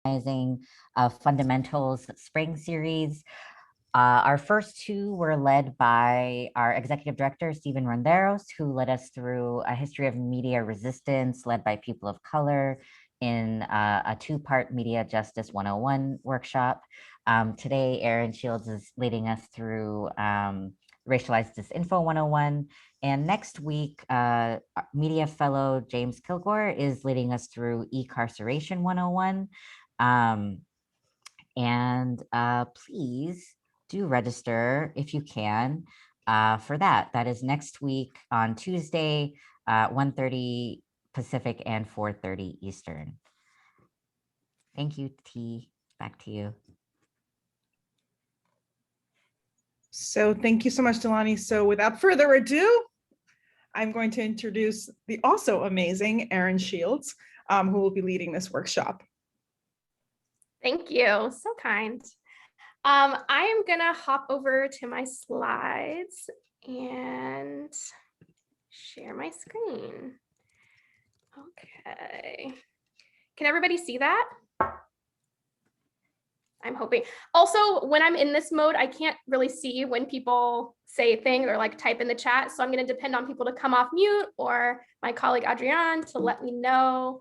Fundamentals Spring Series. Our first two were led by our executive director, Stephen Ronderos, who led us through a history of media resistance led by people of color in a two-part Media Justice 101 workshop. Today, Erin Shields is leading us through Racialized Disinfo 101. And next week, media fellow James Kilgore is leading us through E-carceration 101. Please do register if you can for that. That is next week on Tuesday, 1:30 Pacific and 4:30 Eastern. Thank you, T. Back to you. So thank you so much, Delany. So without further ado, I'm going to introduce the also amazing Erin Shields, who will be leading this workshop. Thank you, so kind. I am gonna hop over to my slides and share my screen. Okay, can everybody see that? I'm hoping. Also, when I'm in this mode, I can't really see when people say things or like type in the chat. So I'm going to depend on people to come off mute or my colleague Adrienne to let me know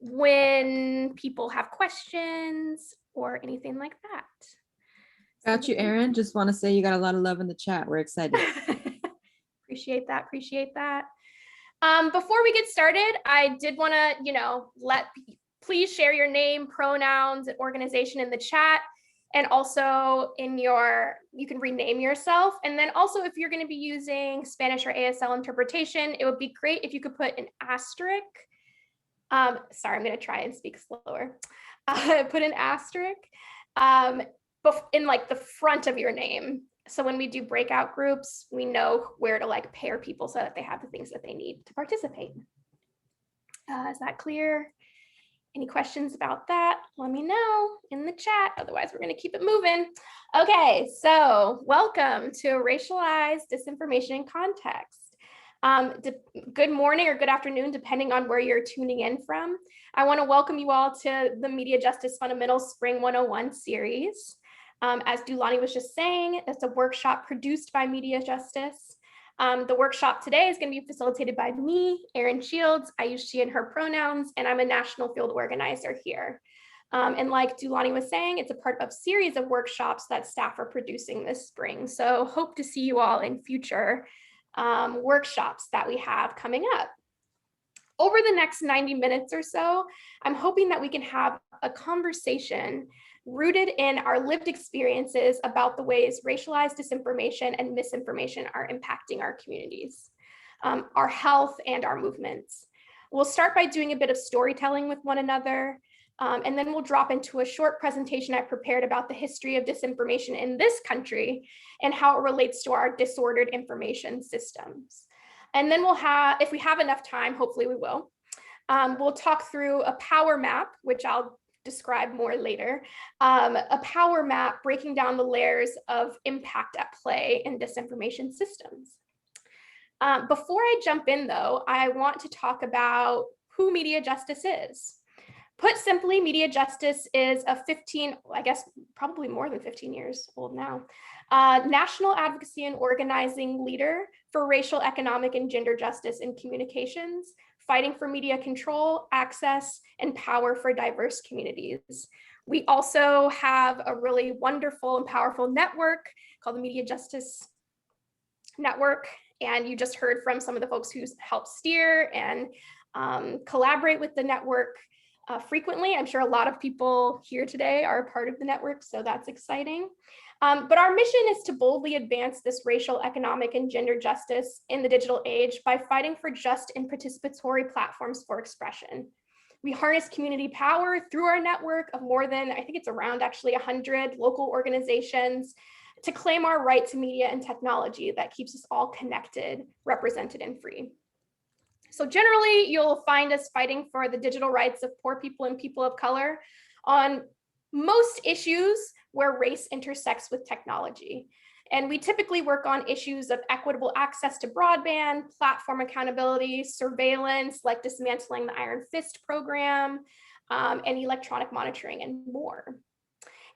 when people have questions or anything like that. Got you, Erin. Just want to say you got a lot of love in the chat. We're excited. Appreciate that. Appreciate that. Before we get started, I did want to, please share your name, pronouns, and organization in the chat. And also you can rename yourself. And then also if you're going to be using Spanish or ASL interpretation, it would be great if you could put an asterisk. Sorry, I'm going to try and speak slower. Put an asterisk in like the front of your name. So when we do breakout groups, we know where to like pair people so that they have the things that they need to participate. Is that clear? Any questions about that? Let me know in the chat. Otherwise, we're going to keep it moving. Okay, so welcome to Racialized Disinformation in Context. Good morning or good afternoon, depending on where you're tuning in from. I want to welcome you all to the Media Justice Fundamentals Spring 101 series. As Delany was just saying, it's a workshop produced by Media Justice. The workshop today is going to be facilitated by me, Erin Shields. I use she and her pronouns, and I'm a national field organizer here. And like Delany was saying, it's a part of a series of workshops that staff are producing this spring. So hope to see you all in future workshops that we have coming up. Over the next 90 minutes or so, I'm hoping that we can have a conversation rooted in our lived experiences about the ways racialized disinformation and misinformation are impacting our communities, our health, and our movements. We'll start by doing a bit of storytelling with one another, and then we'll drop into a short presentation I prepared about the history of disinformation in this country and how it relates to our disordered information systems. And then we'll have, if we have enough time, hopefully we will, we'll talk through a power map, which I'll describe more later, a power map breaking down the layers of impact at play in disinformation systems. Before I jump in though, I want to talk about who Media Justice is. Put simply, Media Justice is a probably more than 15 years old now, national advocacy and organizing leader for racial, economic, and gender justice in communications, fighting for media control, access, and power for diverse communities. We also have a really wonderful and powerful network called the Media Justice Network. And you just heard from some of the folks who help steer and collaborate with the network frequently. I'm sure a lot of people here today are a part of the network, so that's exciting. But our mission is to boldly advance this racial, economic, and gender justice in the digital age by fighting for just and participatory platforms for expression. We harness community power through our network of more than, I think it's around actually 100 local organizations to claim our right to media and technology that keeps us all connected, represented, and free. So generally, you'll find us fighting for the digital rights of poor people and people of color on most issues where race intersects with technology. And we typically work on issues of equitable access to broadband, platform accountability, surveillance, like dismantling the Iron Fist program, and electronic monitoring and more.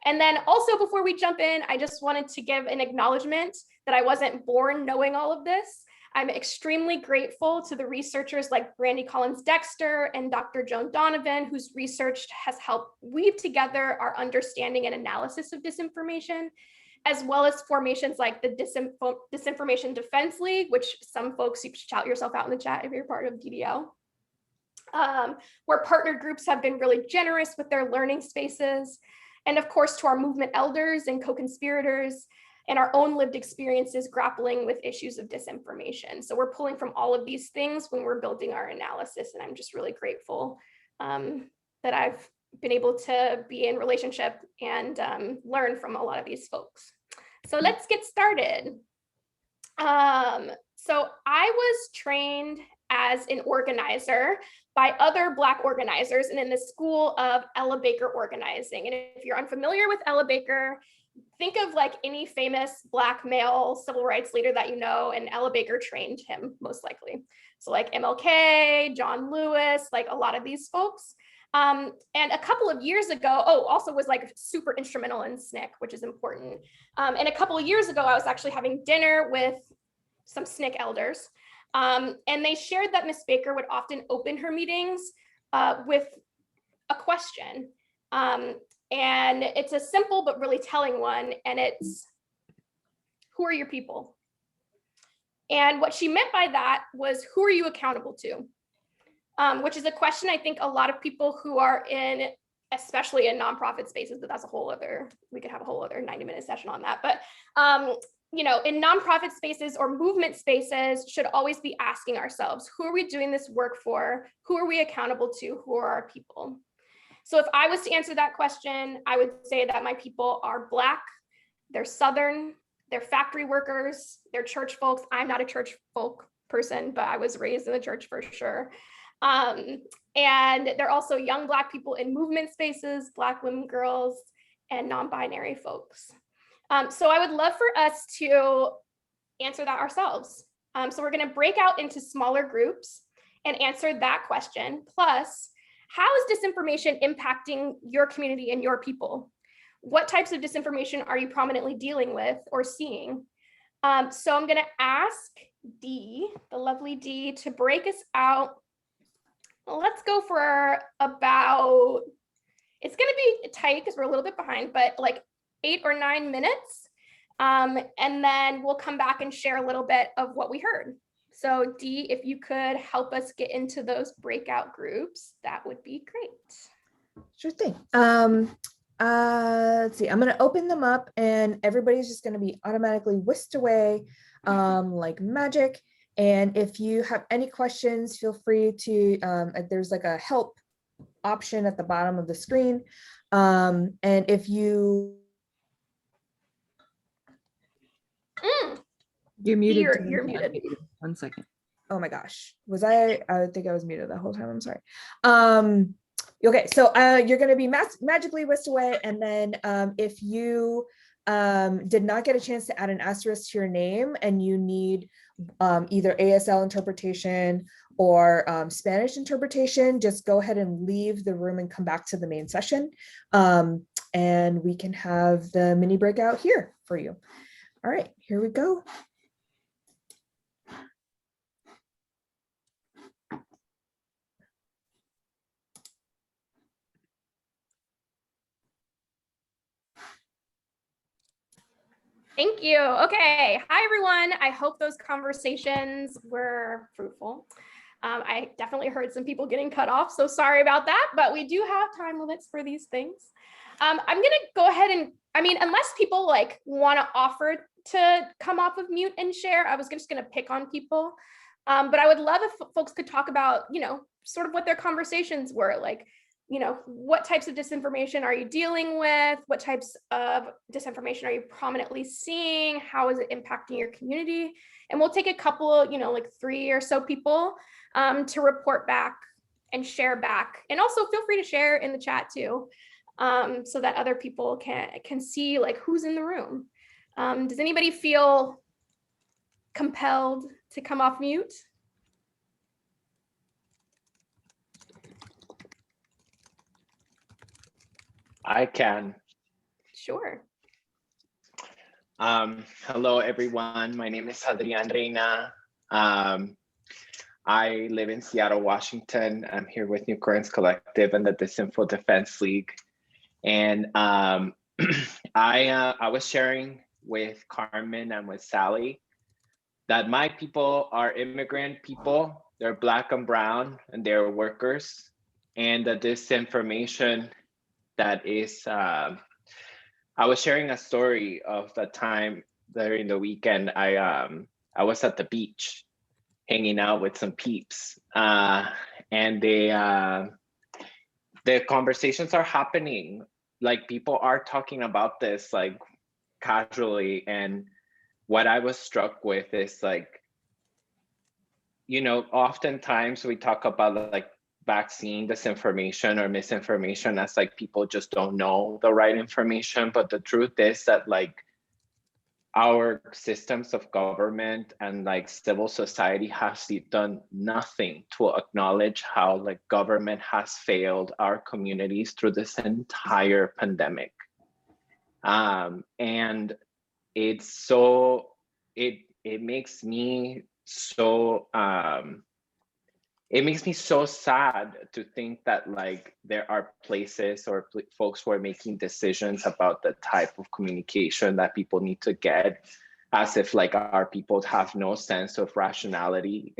And then also before we jump in, I just wanted to give an acknowledgement that I wasn't born knowing all of this. I'm extremely grateful to the researchers like Brandy Collins-Dexter and Dr. Joan Donovan, whose research has helped weave together our understanding and analysis of disinformation, as well as formations like the Disinformation Defense League, which some folks, you should shout yourself out in the chat if you're part of DDL, where partner groups have been really generous with their learning spaces. And of course, to our movement elders and co-conspirators, and our own lived experiences grappling with issues of disinformation. So we're pulling from all of these things when we're building our analysis, and I'm just really grateful that I've been able to be in relationship and learn from a lot of these folks. So let's get started. So I was trained as an organizer by other Black organizers and in the school of Ella Baker organizing. And if you're unfamiliar with Ella Baker, think of like any famous Black male civil rights leader that you know, and Ella Baker trained him most likely. So like MLK, John Lewis, like a lot of these folks. And a couple of years ago, also was like super instrumental in SNCC, which is important. And a couple of years ago, I was actually having dinner with some SNCC elders. And they shared that Miss Baker would often open her meetings with a question. And it's a simple but really telling one, and it's, who are your people? And what she meant by that was, who are you accountable to? Which is a question I think a lot of people who are in, especially in nonprofit spaces, but that's a whole other, we could have a whole other 90-minute session on that. But you know, in nonprofit spaces or movement spaces should always be asking ourselves, who are we doing this work for? Who are we accountable to? Who are our people? So if I was to answer that question, I would say that my people are Black, they're Southern, they're factory workers, they're church folks. I'm not a church folk person, but I was raised in the church for sure. And they're also young Black people in movement spaces, Black women, girls, and non-binary folks. So I would love for us to answer that ourselves. So we're gonna break out into smaller groups and answer that question. Plus, how is disinformation impacting your community and your people? What types of disinformation are you prominently dealing with or seeing? So I'm gonna ask Dee, the lovely Dee, to break us out. Well, let's go for about, it's gonna be tight because we're a little bit behind, but like 8 or 9 minutes. And then we'll come back and share a little bit of what we heard. So Dee, if you could help us get into those breakout groups, that would be great. Sure thing. Let's see, I'm going to open them up and everybody's just going to be automatically whisked away like magic. And if you have any questions, feel free to, there's like a help option at the bottom of the screen. And if you... You're muted. You're muted. 1 second. Oh my gosh, was I think I was muted the whole time, I'm sorry. Okay, so you're gonna be magically whisked away, and then if you did not get a chance to add an asterisk to your name and you need either ASL interpretation or Spanish interpretation, just go ahead and leave the room and come back to the main session, and we can have the mini breakout here for you. All right, here we go. Thank you. Okay. Hi, everyone. I hope those conversations were fruitful. I definitely heard some people getting cut off, so sorry about that, but we do have time limits for these things. I'm going to go ahead and, I mean, unless people like want to offer to come off of mute and share, I was just going to pick on people. But I would love if folks could talk about, you know, sort of what their conversations were like. You know, what types of disinformation are you dealing with? What types of disinformation are you prominently seeing? How is it impacting your community? And we'll take a couple, you know, like 3 or so people to report back and share back. And also feel free to share in the chat too, so that other people can see like who's in the room. Does anybody feel compelled to come off mute? I can. Sure. Hello, everyone. My name is Adrian Reina. I live in Seattle, Washington. I'm here with New Currents Collective and the Disinfo Defense League. And I was sharing with Carmen and with Sally that my people are immigrant people. They're Black and brown, and they're workers. And the disinformation that is, I was sharing a story of the time during the weekend. I was at the beach hanging out with some peeps, and the conversations are happening. Like, people are talking about this like casually, and what I was struck with is, like, you know, oftentimes we talk about like vaccine disinformation or misinformation as like people just don't know the right information, but the truth is that like our systems of government and like civil society has done nothing to acknowledge how like government has failed our communities through this entire pandemic. And it's so, it makes me so, it makes me so sad to think that like there are places or folks who are making decisions about the type of communication that people need to get, as if like our people have no sense of rationality.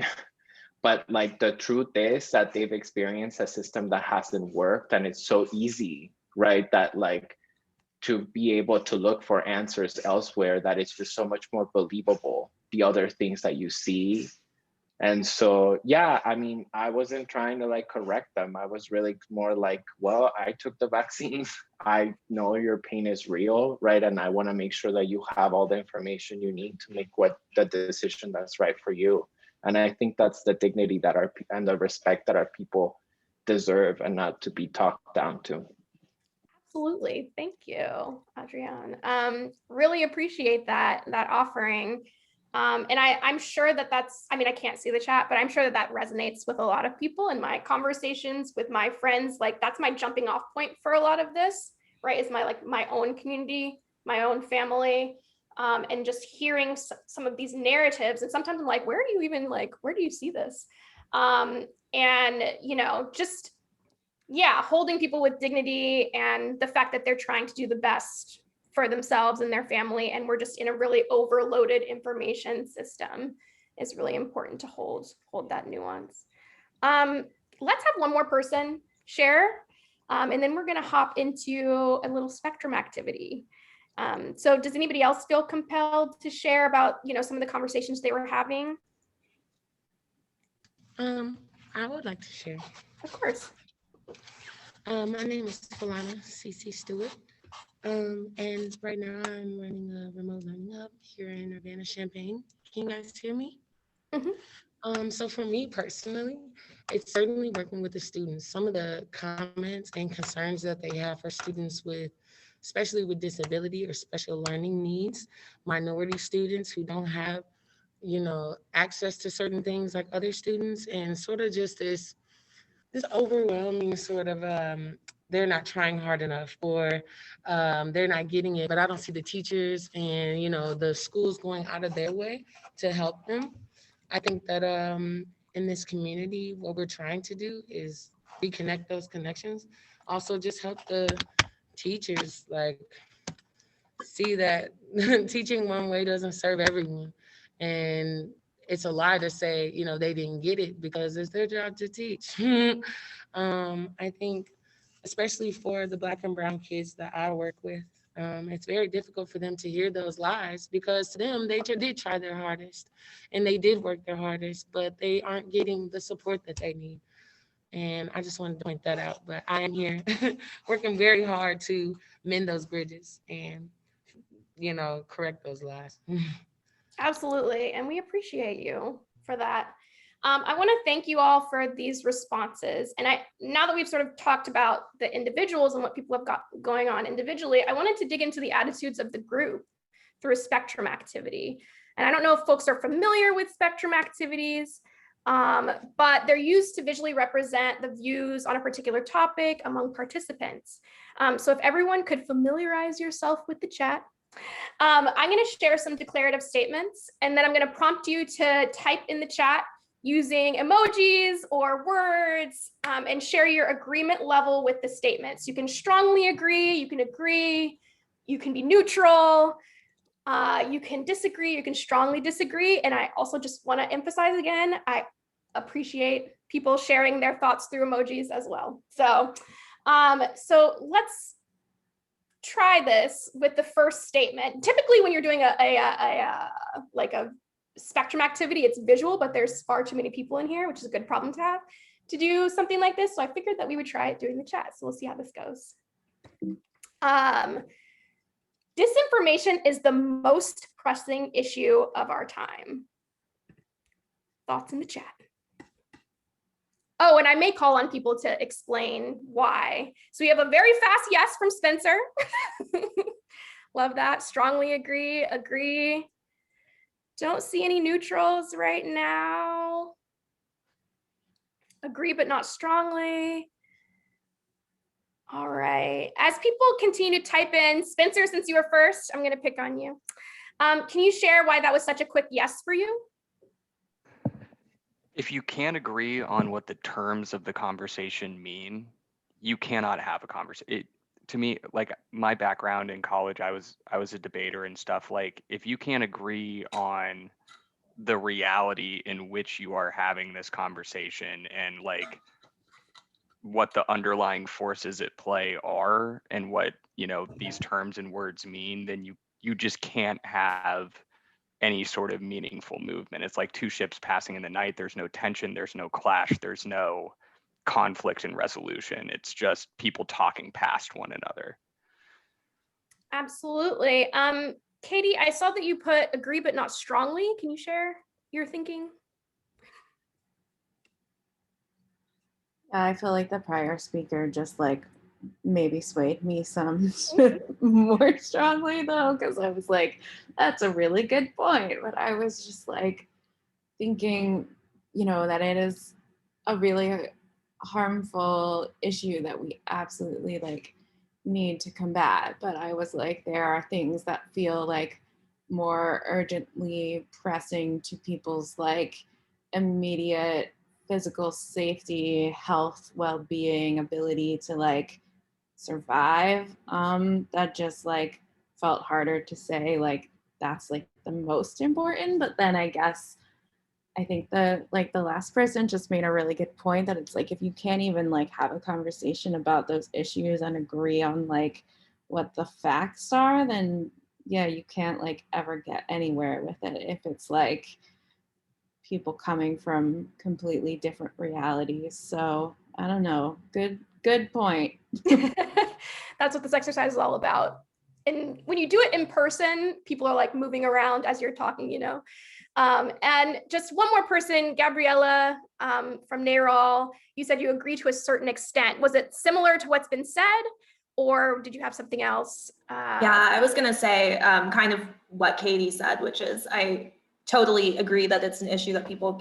But like the truth is that they've experienced a system that hasn't worked, and it's so easy, right? That like to be able to look for answers elsewhere, that it's just so much more believable, the other things that you see. And so, yeah, I mean, I wasn't trying to like correct them. I was really more like, well, I took the vaccine. I know your pain is real, right? And I want to make sure that you have all the information you need to make what the decision that's right for you. And I think that's the dignity that and the respect that our people deserve, and not to be talked down to. Absolutely. Thank you, Adrienne. Really appreciate that offering. And I'm sure that that's, I mean, I can't see the chat, but I'm sure that resonates with a lot of people in my conversations with my friends. Like, that's my jumping off point for a lot of this, right? Is my own community, my own family, and just hearing some of these narratives. And sometimes I'm like, where do you see this? And, you know, just, yeah, holding people with dignity and the fact that they're trying to do the best for themselves and their family, and we're just in a really overloaded information system, is really important to hold that nuance. Let's have one more person share, and then we're going to hop into a little spectrum activity. So does anybody else feel compelled to share about, you know, some of the conversations they were having? I would like to share. Of course. My name is Falana CC Stewart. And right now I'm running a remote learning hub here in Urbana-Champaign. Can you guys hear me? Mm-hmm. So for me personally, it's certainly working with the students. Some of the comments and concerns that they have for students with, especially with disability or special learning needs, minority students who don't have, you know, access to certain things like other students, and sort of just this overwhelming sort of they're not trying hard enough, or they're not getting it, but I don't see the teachers and, you know, the schools going out of their way to help them. I think that in this community, what we're trying to do is reconnect those connections. Also just help the teachers like see that teaching one way doesn't serve everyone. And it's a lie to say, you know, they didn't get it, because it's their job to teach. I think, especially for the Black and brown kids that I work with, it's very difficult for them to hear those lies, because to them, they did try their hardest and they did work their hardest, but they aren't getting the support that they need. And I just wanted to point that out. But I am here working very hard to mend those bridges and, you know, correct those lies. Absolutely. And we appreciate you for that. I want to thank you all for these responses. And now that we've sort of talked about the individuals and what people have got going on individually, I wanted to dig into the attitudes of the group through a spectrum activity. And I don't know if folks are familiar with spectrum activities, but they're used to visually represent the views on a particular topic among participants. So if everyone could familiarize yourself with the chat, I'm going to share some declarative statements, and then I'm going to prompt you to type in the chat using emojis or words, and share your agreement level with the statements. You can strongly agree, you can be neutral, you can disagree, you can strongly disagree. And I also just want to emphasize again, I appreciate people sharing their thoughts through emojis as well. So let's try this with the first statement. Typically when you're doing a spectrum activity, it's visual, but there's far too many people in here, which is a good problem to have, to do something like this. So I figured that we would try it doing the chat. So we'll see how this goes. Disinformation is the most pressing issue of our time. Thoughts in the chat. Oh, and I may call on people to explain why. So we have a very fast yes from Spencer. Love that. Strongly agree, agree. Don't see any neutrals right now. Agree, but not strongly. All right. As people continue to type in, Spencer, since you were first, I'm going to pick on you. Can you share why that was such a quick yes for you? If you can't agree on what the terms of the conversation mean, you cannot have a conversation. To me, like my background in college, I was a debater and stuff. Like, if you can't agree on the reality in which you are having this conversation and like what the underlying forces at play are and what, you know, these terms and words mean, then you just can't have any sort of meaningful movement. It's like two ships passing in the night. There's no tension, there's no clash, there's no conflict and resolution. It's just people talking past one another. Absolutely. Katie, I saw that you put agree but not strongly. Can you share your thinking? I feel like the prior speaker just like maybe swayed me some more strongly though, because I was like, that's a really good point. But I was just like thinking, you know, that it is a really harmful issue that we absolutely like need to combat. But I was like, there are things that feel like more urgently pressing to people's like immediate physical safety, health, well-being, ability to like survive, that just like felt harder to say like that's like the most important. But then I guess I think the last person just made a really good point that it's like if you can't even like have a conversation about those issues and agree on like what the facts are, then yeah, you can't like ever get anywhere with it if it's like people coming from completely different realities. So I don't know. Good point. That's what this exercise is all about. And when you do it in person, people are like moving around as you're talking, you know. And just one more person, Gabriella from NARAL, you said you agree to a certain extent. Was it similar to what's been said, or did you have something else? Yeah, I was gonna say kind of what Katie said, which is I totally agree that it's an issue that people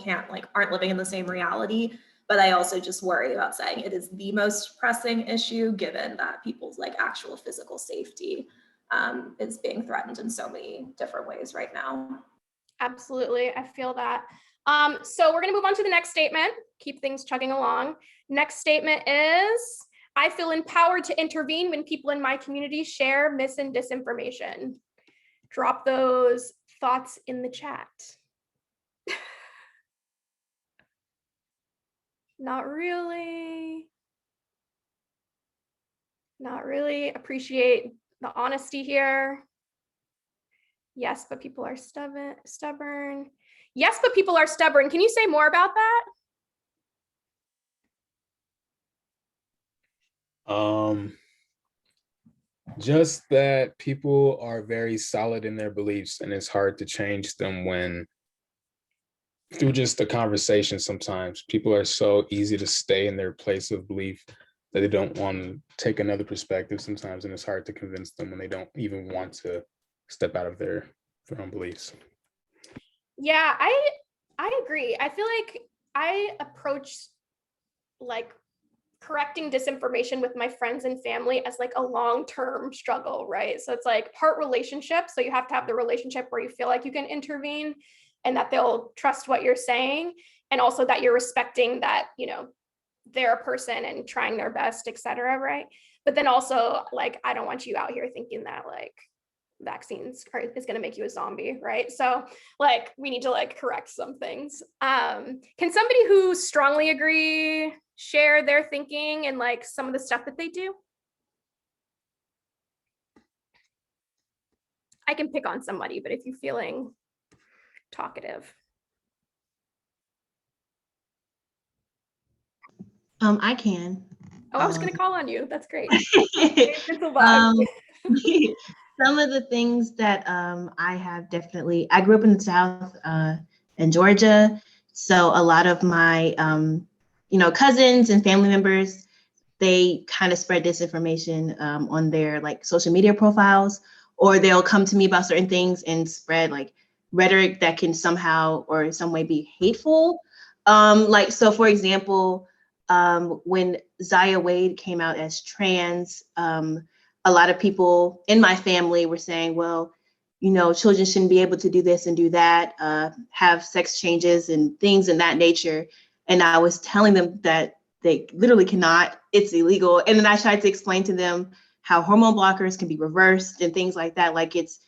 aren't living in the same reality. But I also just worry about saying it is the most pressing issue, given that people's like actual physical safety is being threatened in so many different ways right now. Absolutely, I feel that. So we're gonna move on to the next statement, keep things chugging along. Next statement is, I feel empowered to intervene when people in my community share mis and disinformation. Drop those thoughts in the chat. Not really. Not really. Appreciate the honesty here. Yes, but people are stubborn. Yes, but people are stubborn. Can you say more about that? Just that people are very solid in their beliefs and it's hard to change them when through just the conversation. Sometimes people are so easy to stay in their place of belief that they don't want to take another perspective sometimes, and it's hard to convince them when they don't even want to step out of their own beliefs. Yeah, I agree. I feel like I approach like correcting disinformation with my friends and family as like a long-term struggle, right? So it's like part relationship. So you have to have the relationship where you feel like you can intervene and that they'll trust what you're saying. And also that you're respecting that, you know, they're a person and trying their best, et cetera, right? But then also like, I don't want you out here thinking that like vaccines is going to make you a zombie, right? So like we need to like correct some things. Can somebody who strongly agree share their thinking and like some of the stuff that they do? I can pick on somebody, but if you're feeling talkative. I can. Oh, I was going to call on you. That's great. It's a vibe. Some of the things that I have definitely, I grew up in the South in Georgia. So a lot of my, you know, cousins and family members, they kind of spread disinformation on their like social media profiles, or they'll come to me about certain things and spread like rhetoric that can somehow or in some way be hateful. Like, so for example, when Zaya Wade came out as trans, a lot of people in my family were saying, well, you know, children shouldn't be able to do this and do that, have sex changes and things in that nature. And I was telling them that they literally cannot, it's illegal. And then I tried to explain to them how hormone blockers can be reversed and things like that. Like it's,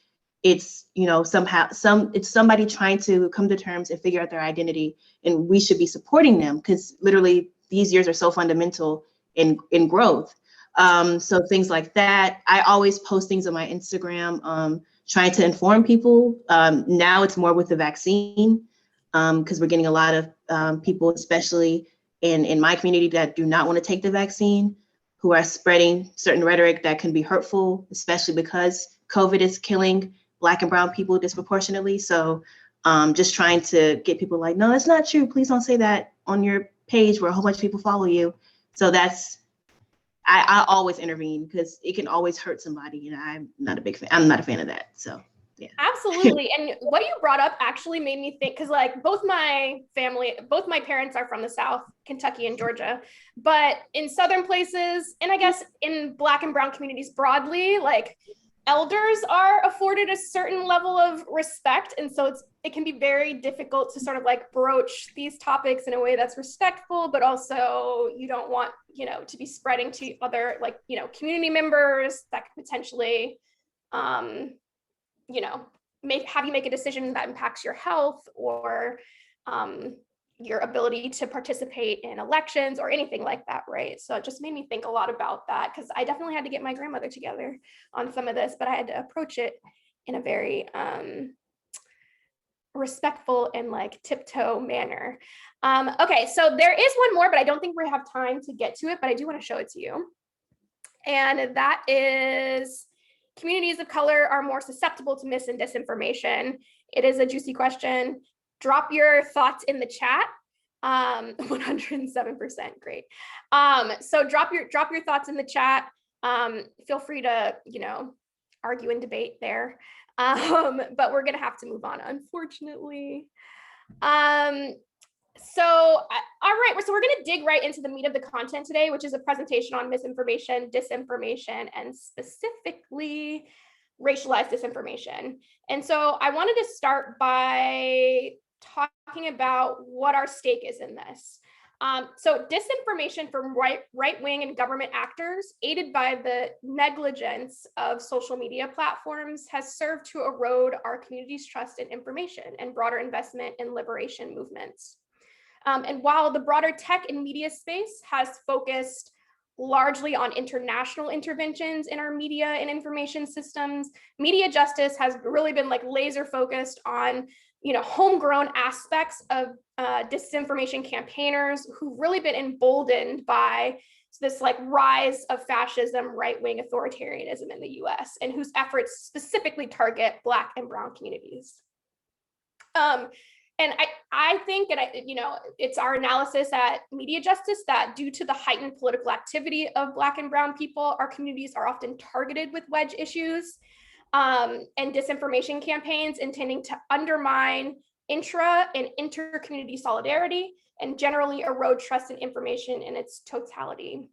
you know, somehow, it's somebody trying to come to terms and figure out their identity, and we should be supporting them because literally these years are so fundamental in growth. So things like that. I always post things on my Instagram, trying to inform people. Now it's more with the vaccine, because we're getting a lot of people, especially in my community, that do not want to take the vaccine, who are spreading certain rhetoric that can be hurtful, especially because COVID is killing Black and brown people disproportionately. So just trying to get people like, no, it's not true. Please don't say that on your page where a whole bunch of people follow you. So that's, I always intervene because it can always hurt somebody, and I'm not a big fan. I'm not a fan of that. So yeah. Absolutely. And what you brought up actually made me think, because like both my parents are from the South, Kentucky and Georgia, but in Southern places, and I guess in Black and brown communities broadly, like elders are afforded a certain level of respect. And so it can be very difficult to sort of like broach these topics in a way that's respectful, but also you don't want, you know, to be spreading to other like, you know, community members that could potentially, you know, have you make a decision that impacts your health or your ability to participate in elections or anything like that, right? So it just made me think a lot about that, because I definitely had to get my grandmother together on some of this, but I had to approach it in a very respectful and like tiptoe manner. Okay, so there is one more, but I don't think we have time to get to it, but I do want to show it to you. And that is, communities of color are more susceptible to mis and disinformation. It is a juicy question. Drop your thoughts in the chat. 107%, great. So drop your thoughts in the chat. Feel free to, you know, argue and debate there. But we're gonna have to move on, unfortunately. So, all right, so we're gonna dig right into the meat of the content today, which is a presentation on misinformation, disinformation, and specifically racialized disinformation. And so I wanted to start by talking about what our stake is in this. So disinformation from right-wing and government actors, aided by the negligence of social media platforms, has served to erode our community's trust in information and broader investment in liberation movements. And while the broader tech and media space has focused largely on international interventions in our media and information systems, MediaJustice has really been like laser focused on, you know, homegrown aspects of disinformation campaigners who've really been emboldened by this like rise of fascism, right-wing authoritarianism in the US, and whose efforts specifically target Black and brown communities. And I think, and you know, it's our analysis at MediaJustice that due to the heightened political activity of Black and brown people, our communities are often targeted with wedge issues and disinformation campaigns intending to undermine intra and inter-community solidarity, and generally erode trust in information in its totality.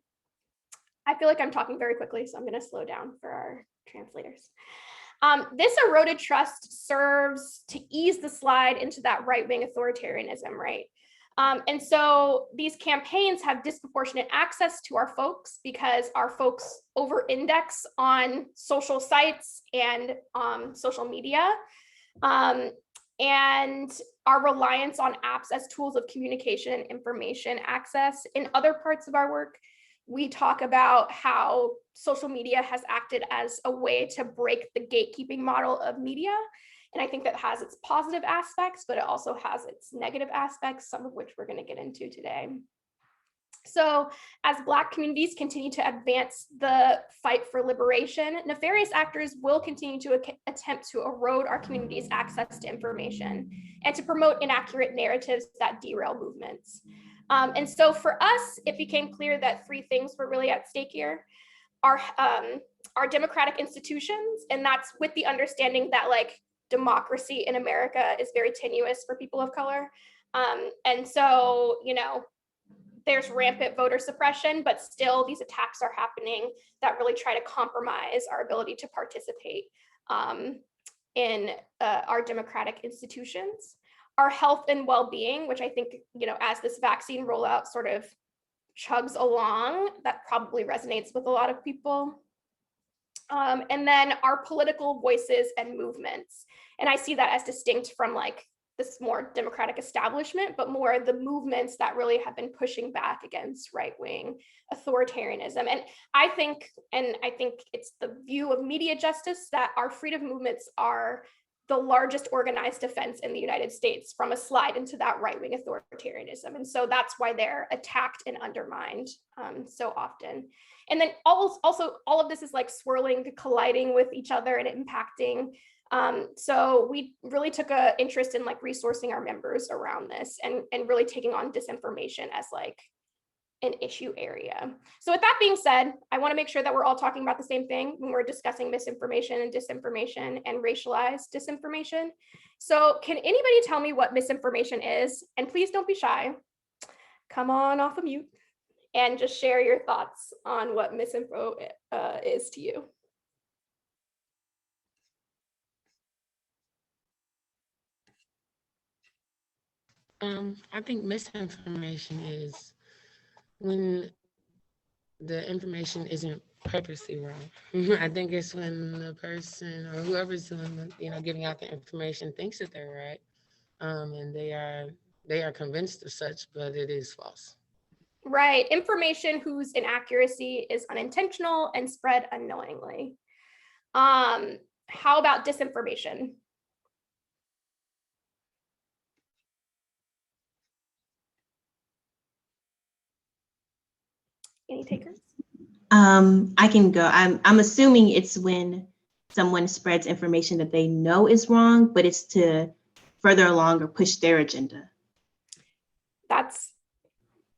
I feel like I'm talking very quickly, so I'm going to slow down for our translators. This eroded trust serves to ease the slide into that right-wing authoritarianism, right? And so these campaigns have disproportionate access to our folks because our folks over-index on social sites and social media. And our reliance on apps as tools of communication and information access. In other parts of our work, we talk about how social media has acted as a way to break the gatekeeping model of media. And I think that has its positive aspects, but it also has its negative aspects, some of which we're going to get into today. So as Black communities continue to advance the fight for liberation, nefarious actors will continue to attempt to erode our communities' access to information and to promote inaccurate narratives that derail movements. And so for us, it became clear that three things were really at stake here. Our democratic institutions, and that's with the understanding that like democracy in America is very tenuous for people of color. And so, you know, there's rampant voter suppression, but still these attacks are happening that really try to compromise our ability to participate in our democratic institutions. Our health and well-being, which I think, you know, as this vaccine rollout sort of chugs along, that probably resonates with a lot of people. And then our political voices and movements. And I see that as distinct from like this more democratic establishment, but more the movements that really have been pushing back against right-wing authoritarianism. And I think it's the view of MediaJustice that our freedom movements are the largest organized defense in the United States from a slide into that right-wing authoritarianism. And so that's why they're attacked and undermined so often. And then also all of this is like swirling, colliding with each other and impacting. So we really took an interest in like resourcing our members around this and really taking on disinformation as like an issue area. So with that being said, I want to make sure that we're all talking about the same thing when we're discussing misinformation and disinformation and racialized disinformation. So can anybody tell me what misinformation is? And please don't be shy. Come on off of mute and just share your thoughts on what misinfo is to you. I think misinformation is when the information isn't purposely wrong. I think it's when the person or whoever's doing the, you know, giving out the information thinks that they're right, and they are convinced of such, but it is false. Right. Information whose inaccuracy is unintentional and spread unknowingly. How about disinformation? Any takers? I can go. I'm assuming it's when someone spreads information that they know is wrong, but it's to further along or push their agenda. That's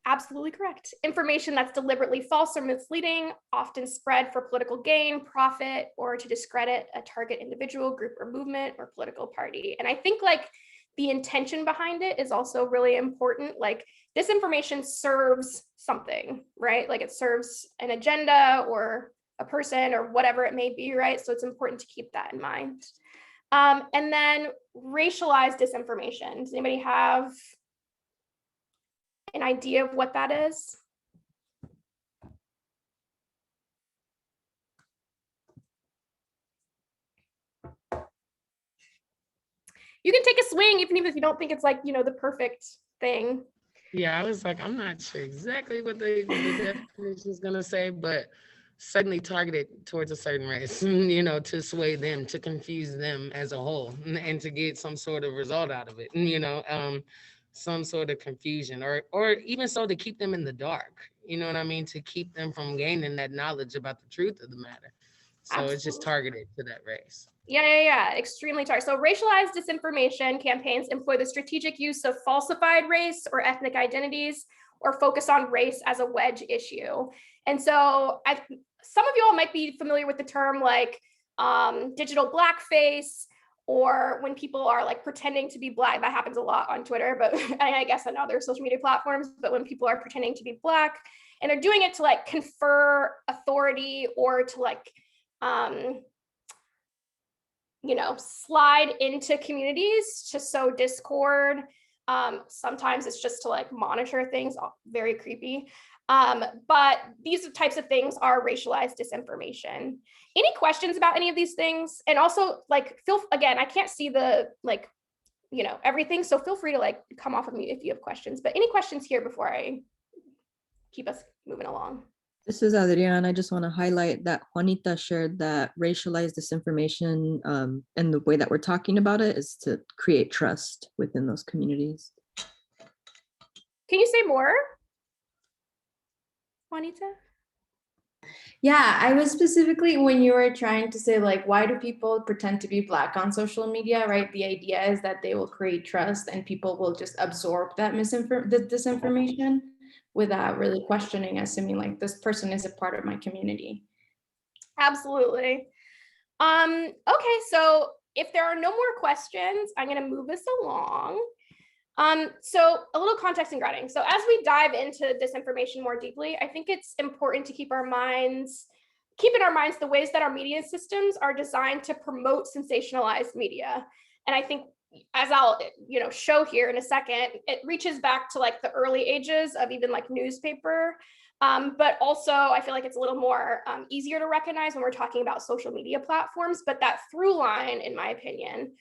absolutely correct. Information that's deliberately false or misleading, often spread for political gain, profit, or to discredit a target individual, group, or movement, or political party. And I think like the intention behind it is also really important. Like disinformation serves something, right? Like it serves an agenda or a person or whatever it may be, right? So it's important to keep that in mind. And then racialized disinformation. Does anybody have an idea of what that is? You can take a swing even if you don't think it's like, you know, the perfect thing. Yeah, I was like, I'm not sure exactly what the definition is going to say, but certainly targeted towards a certain race, you know, to sway them, to confuse them as a whole, and to get some sort of result out of it, you know, some sort of confusion, or even so to keep them in the dark, you know what I mean, to keep them from gaining that knowledge about the truth of the matter. So Absolutely. It's just targeted to that race. Yeah, extremely targeted. So racialized disinformation campaigns employ the strategic use of falsified race or ethnic identities, or focus on race as a wedge issue. And so some of you all might be familiar with the term like digital blackface or when people are like pretending to be Black. That happens a lot on Twitter, but I guess on other social media platforms, but when people are pretending to be Black and they're doing it to like confer authority or to like, you know, slide into communities to sow discord. Sometimes it's just to like monitor things, very creepy. But these types of things are racialized disinformation. Any questions about any of these things? And also like, again, I can't see the like, you know, everything. So feel free to like come off of mute if you have questions, but any questions here before I keep us moving along? This is Adriana. I just want to highlight that Juanita shared that racialized disinformation and the way that we're talking about it is to create trust within those communities. Can you say more, Juanita? Yeah, I was specifically when you were trying to say like, why do people pretend to be Black on social media, right? The idea is that they will create trust and people will just absorb that disinformation without really questioning, assuming like this person is a part of my community. Absolutely. Okay, so if there are no more questions, I'm going to move this along. So a little context and grounding. So as we dive into disinformation more deeply, I think it's important to keep in our minds the ways that our media systems are designed to promote sensationalized media. And I think, as I'll show here in a second, it reaches back to like the early ages of even like newspaper. But also I feel like it's a little more easier to recognize when we're talking about social media platforms, but that through line, in my opinion,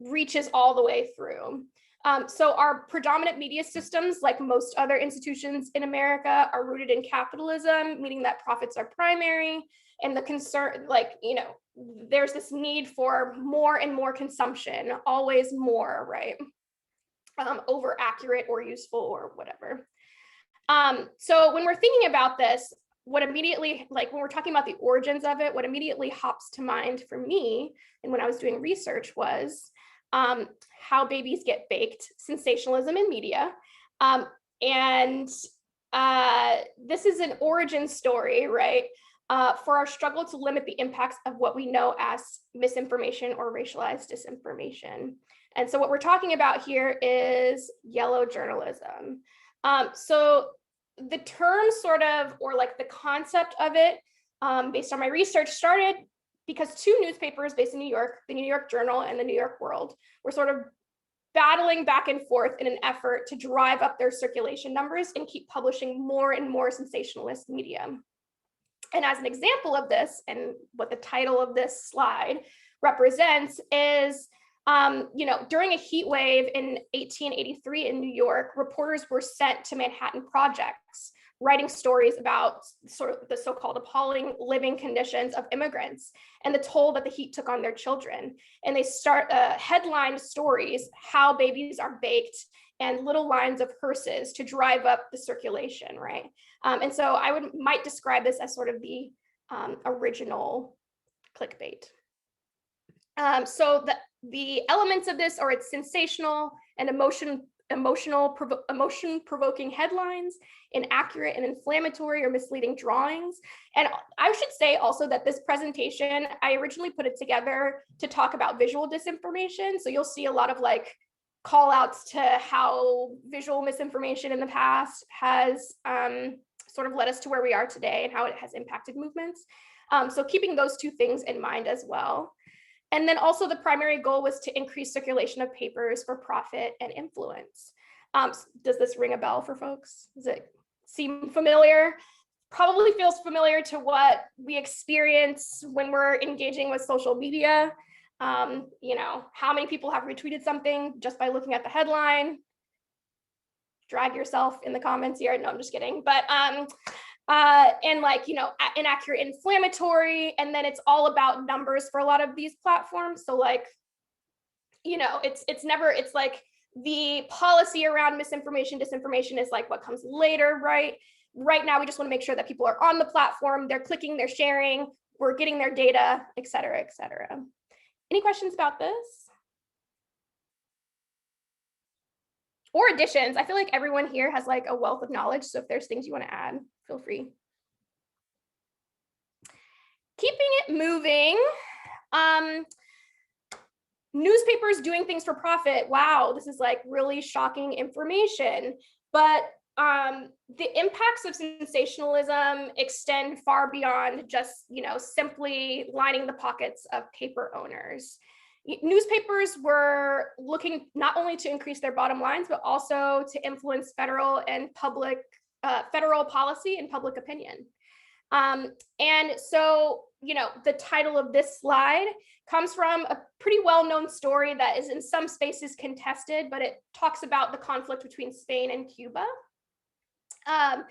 reaches all the way through. So our predominant media systems, like most other institutions in America, are rooted in capitalism, meaning that profits are primary, and the concern, like, you know, there's this need for more and more consumption, always more, right? Over accurate or useful or whatever. So when we're thinking about this, what immediately, like when we're talking about the origins of it, what immediately hops to mind for me, and when I was doing research was how babies get baked, sensationalism in media. This is an origin story, right? For our struggle to limit the impacts of what we know as misinformation or racialized disinformation. And so what we're talking about here is yellow journalism. So the term sort of, or like the concept of it, based on my research, started because two newspapers based in New York, the New York Journal and the New York World, were sort of battling back and forth in an effort to drive up their circulation numbers and keep publishing more and more sensationalist media. And as an example of this, and what the title of this slide represents is, during a heat wave in 1883 in New York, reporters were sent to Manhattan projects, writing stories about sort of the so-called appalling living conditions of immigrants and the toll that the heat took on their children. And they headlined stories, how babies are baked, and little lines of hearses to drive up the circulation, right? And so I might describe this as sort of the original clickbait. So the elements of this are it's sensational and emotion-provoking headlines, inaccurate and inflammatory or misleading drawings. And I should say also that this presentation, I originally put it together to talk about visual disinformation. So you'll see a lot of like call outs to how visual misinformation in the past has sort of led us to where we are today and how it has impacted movements. So keeping those two things in mind as well. And then also the primary goal was to increase circulation of papers for profit and influence. Does this ring a bell for folks? Does it seem familiar? Probably feels familiar to what we experience when we're engaging with social media. How many people have retweeted something just by looking at the headline? Drag yourself in the comments here. No, I'm just kidding. But inaccurate, inflammatory, and then it's all about numbers for a lot of these platforms. So like, it's like the policy around misinformation, disinformation is like what comes later, right? Right now, we just want to make sure that people are on the platform, they're clicking, they're sharing, we're getting their data, et cetera, et cetera. Any questions about this? Or additions? I feel like everyone here has like a wealth of knowledge. So if there's things you want to add, feel free. Keeping it moving. newspapers doing things for profit. Wow, this is like really shocking information. But the impacts of sensationalism extend far beyond just, simply lining the pockets of paper owners. Newspapers were looking not only to increase their bottom lines, but also to influence federal policy and public opinion. And so, the title of this slide comes from a pretty well-known story that is in some spaces contested, but it talks about the conflict between Spain and Cuba. And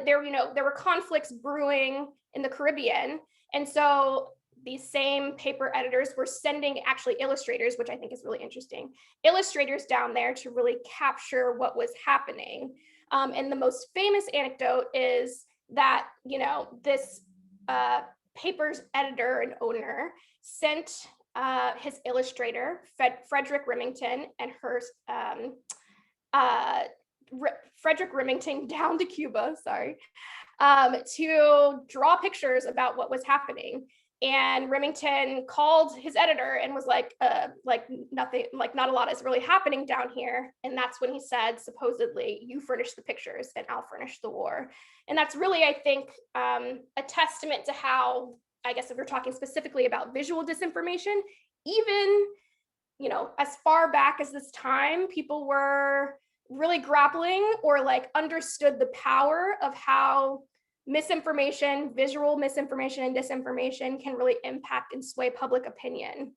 there were conflicts brewing in the Caribbean. And so these same paper editors were sending actually illustrators, which I think is really interesting, illustrators down there to really capture what was happening. And the most famous anecdote is that, this paper's editor and owner sent his illustrator, Frederick Remington, and her Frederick Remington down to Cuba, to draw pictures about what was happening. And Remington called his editor and was like nothing, like not a lot is really happening down here. And that's when he said, supposedly, you furnish the pictures and I'll furnish the war. And that's really, I think, a testament to how, I guess if we're talking specifically about visual disinformation, even, as far back as this time, people were really grappling or like understood the power of how misinformation, visual misinformation and disinformation can really impact and sway public opinion.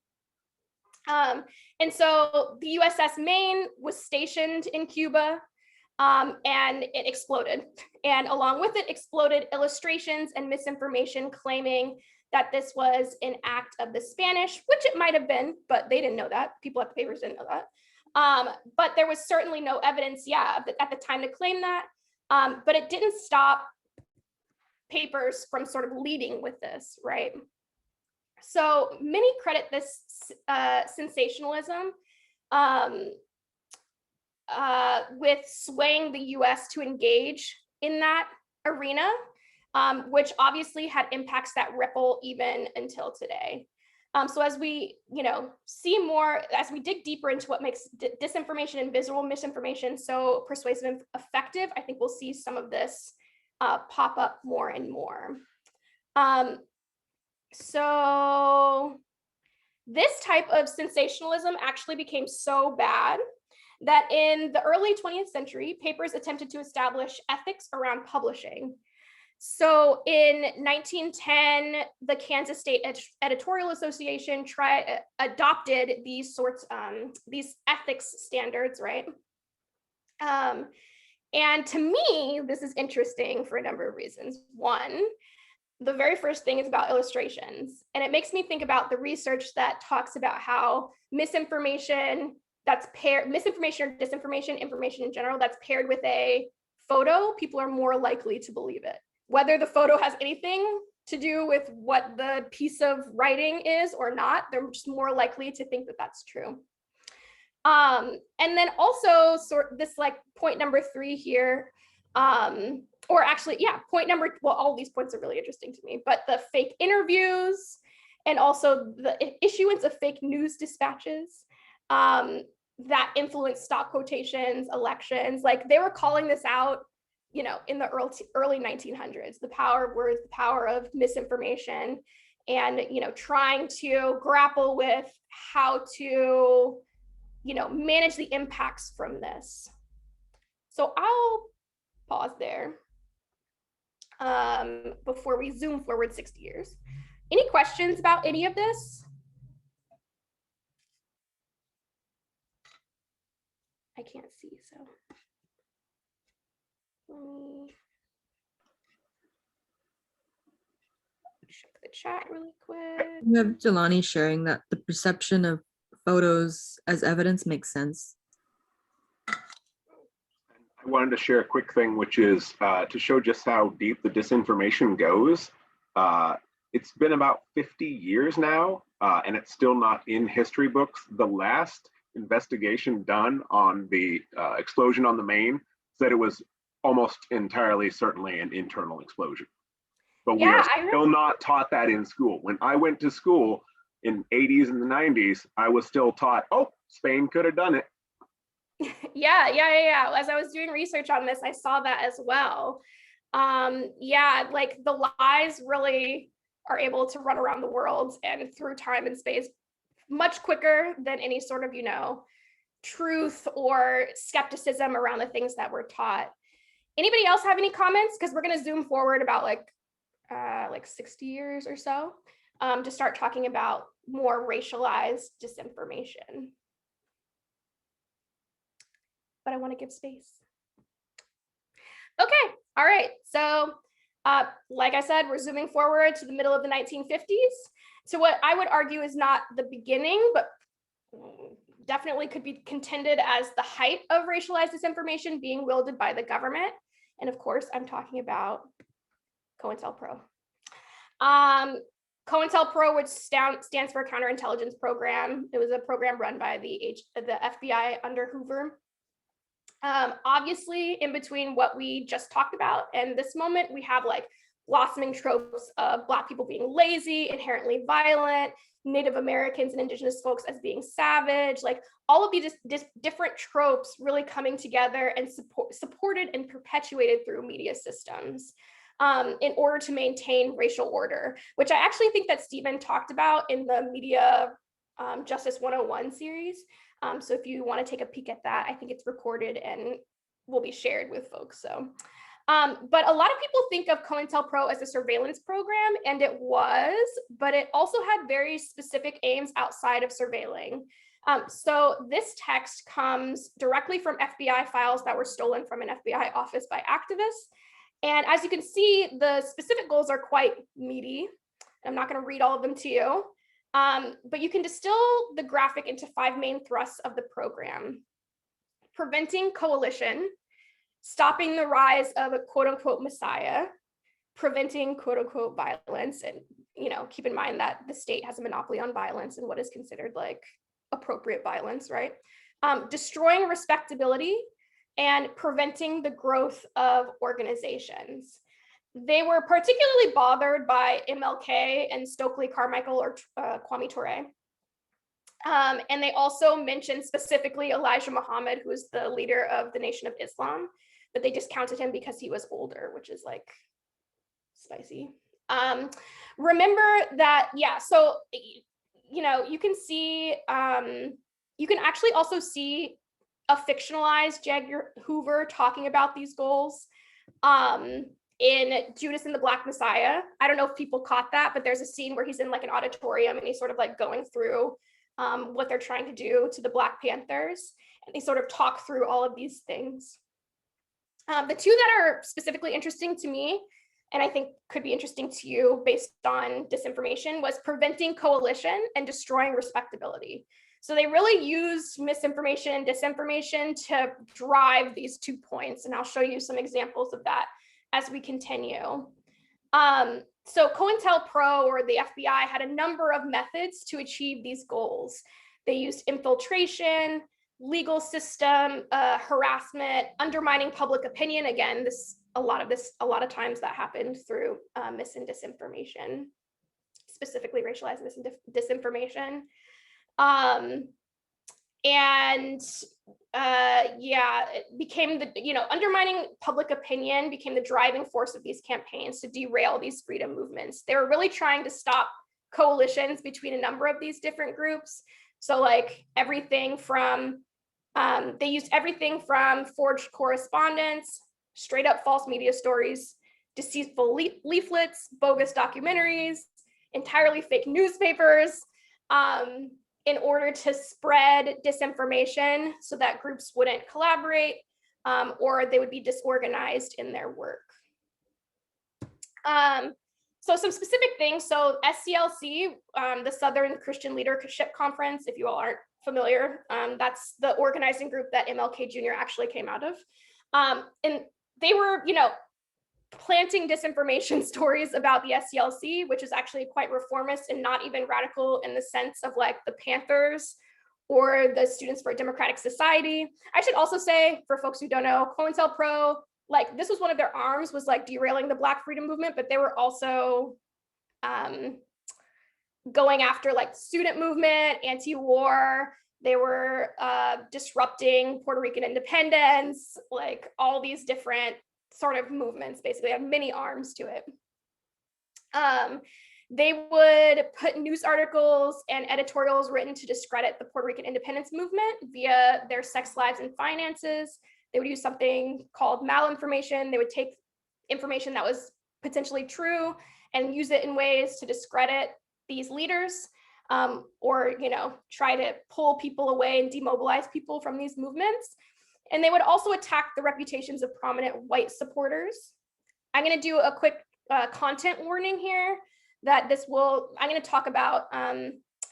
And so the USS Maine was stationed in Cuba, and it exploded. And along with it exploded illustrations and misinformation claiming that this was an act of the Spanish, which it might have been, but they didn't know that. People at the papers didn't know that. But there was certainly no evidence, at the time to claim that. But it didn't stop papers from sort of leading with this, right? So many credit this sensationalism with swaying the US to engage in that arena, which obviously had impacts that ripple even until today. So as we, see more, as we dig deeper into what makes disinformation and visual misinformation so persuasive and effective, I think we'll see some of this pop up more and more. So this type of sensationalism actually became so bad that in the early 20th century, papers attempted to establish ethics around publishing. So in 1910, the Kansas State Editorial Association adopted these these ethics standards, right? And to me, this is interesting for a number of reasons. One, the very first thing is about illustrations. And it makes me think about the research that talks about how misinformation misinformation or disinformation, information in general, that's paired with a photo, people are more likely to believe it. Whether the photo has anything to do with what the piece of writing is or not, they're just more likely to think that that's true. And then also this like point number 3 here, or actually, well, all these points are really interesting to me, but the fake interviews and also the issuance of fake news dispatches that influence stock quotations, elections, like they were calling this out, in the early 1900s, the power of words, the power of misinformation, and, trying to grapple with how to, manage the impacts from this. So I'll pause there before we zoom forward 60 years. Any questions about any of this? I can't see, so let me check the chat really quick. We have Delany sharing that the perception of photos as evidence makes sense. I wanted to share a quick thing, which is to show just how deep the disinformation goes. It's been about 50 years now, and it's still not in history books. The last investigation done on the explosion on the Maine said it was almost entirely certainly an internal explosion. But we are still not taught that in school. When I went to school, in 80s and the 90s, I was still taught, oh, Spain could have done it. Yeah. As I was doing research on this, I saw that as well. Yeah, like the lies really are able to run around the world and through time and space much quicker than any sort of, truth or skepticism around the things that we're taught. Anybody else have any comments? Because we're going to zoom forward about like 60 years or so to start talking about more racialized disinformation. But I want to give space. Okay, all right. So like I said, we're zooming forward to the middle of the 1950s. So what I would argue is not the beginning, but definitely could be contended as the height of racialized disinformation being wielded by the government. And of course, I'm talking about Cointelpro. Cointelpro, which stands for Counterintelligence Program. It was a program run by the FBI under Hoover. Obviously, in between what we just talked about and this moment, we have like blossoming tropes of Black people being lazy, inherently violent, Native Americans and Indigenous folks as being savage, like all of these different tropes really coming together and supported and perpetuated through media systems in order to maintain racial order, which I actually think that Stephen talked about in the Media Justice 101 series. So if you want to take a peek at that, I think it's recorded and will be shared with folks. So, but a lot of people think of Cointelpro as a surveillance program, and it was, but it also had very specific aims outside of surveilling. So this text comes directly from FBI files that were stolen from an FBI office by activists. And as you can see, the specific goals are quite meaty. I'm not going to read all of them to you. But you can distill the graphic into 5 main thrusts of the program: preventing coalition, stopping the rise of a quote unquote messiah, preventing quote unquote violence. And, keep in mind that the state has a monopoly on violence and what is considered like appropriate violence, right? Destroying respectability and preventing the growth of organizations. They were particularly bothered by MLK and Stokely Carmichael or Kwame Ture. And they also mentioned specifically Elijah Muhammad, who is the leader of the Nation of Islam, but they discounted him because he was older, which is like spicy. Remember that, yeah, so, you can see, you can actually also see a fictionalized J. Edgar Hoover talking about these goals. In Judas and the Black Messiah. I don't know if people caught that, but there's a scene where he's in like an auditorium and he's sort of like going through what they're trying to do to the Black Panthers. And they sort of talk through all of these things. The two that are specifically interesting to me, and I think could be interesting to you based on disinformation, was preventing coalition and destroying respectability. So they really used misinformation and disinformation to drive these 2 points. And I'll show you some examples of that as we continue. So Cointelpro, or the FBI, had a number of methods to achieve these goals. They used infiltration, legal system, harassment, undermining public opinion. Again, a lot of times that happened through mis and disinformation, specifically racialized mis and disinformation. It became undermining public opinion became the driving force of these campaigns to derail these freedom movements. They were really trying to stop coalitions between a number of these different groups. So like everything from, they used everything from forged correspondence, straight up false media stories, deceitful leaflets, bogus documentaries, entirely fake newspapers, in order to spread disinformation so that groups wouldn't collaborate or they would be disorganized in their work. So some specific things. So SCLC, the Southern Christian Leadership Conference, if you all aren't familiar, that's the organizing group that MLK Jr. actually came out of. And they were, planting disinformation stories about the SCLC, which is actually quite reformist and not even radical in the sense of like the Panthers or the Students for a Democratic Society. I should also say, for folks who don't know, Cointelpro, like this was one of their arms, was like derailing the Black freedom movement, but they were also going after like student movement, anti-war. They were disrupting Puerto Rican independence, like all these different sort of movements, basically have many arms to it. They would put news articles and editorials written to discredit the Puerto Rican independence movement via their sex lives and finances. They would use something called malinformation. They would take information that was potentially true and use it in ways to discredit these leaders, or try to pull people away and demobilize people from these movements. And they would also attack the reputations of prominent white supporters. I'm going to do a quick content warning here that I'm going to talk about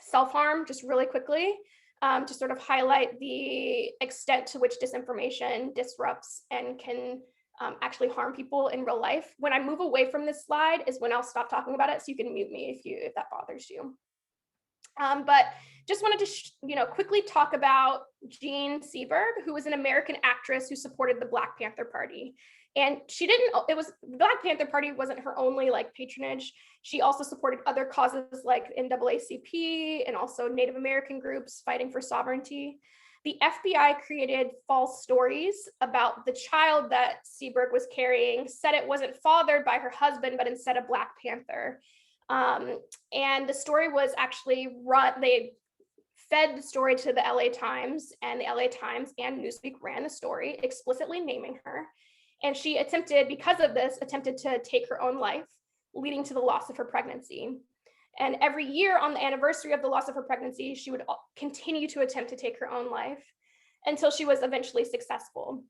self-harm just really quickly to sort of highlight the extent to which disinformation disrupts and can actually harm people in real life. When I move away from this slide is when I'll stop talking about it, so you can mute me if that bothers you. But just wanted to quickly talk about Jean Seberg, who was an American actress who supported the Black Panther Party. And Black Panther Party wasn't her only like patronage. She also supported other causes like NAACP and also Native American groups fighting for sovereignty. The FBI created false stories about the child that Seberg was carrying, said it wasn't fathered by her husband, but instead a Black Panther. And the story was actually they fed the story to the LA Times, and the LA Times and Newsweek ran the story, explicitly naming her. And she attempted to take her own life, leading to the loss of her pregnancy. And every year on the anniversary of the loss of her pregnancy, she would continue to attempt to take her own life until she was eventually successful.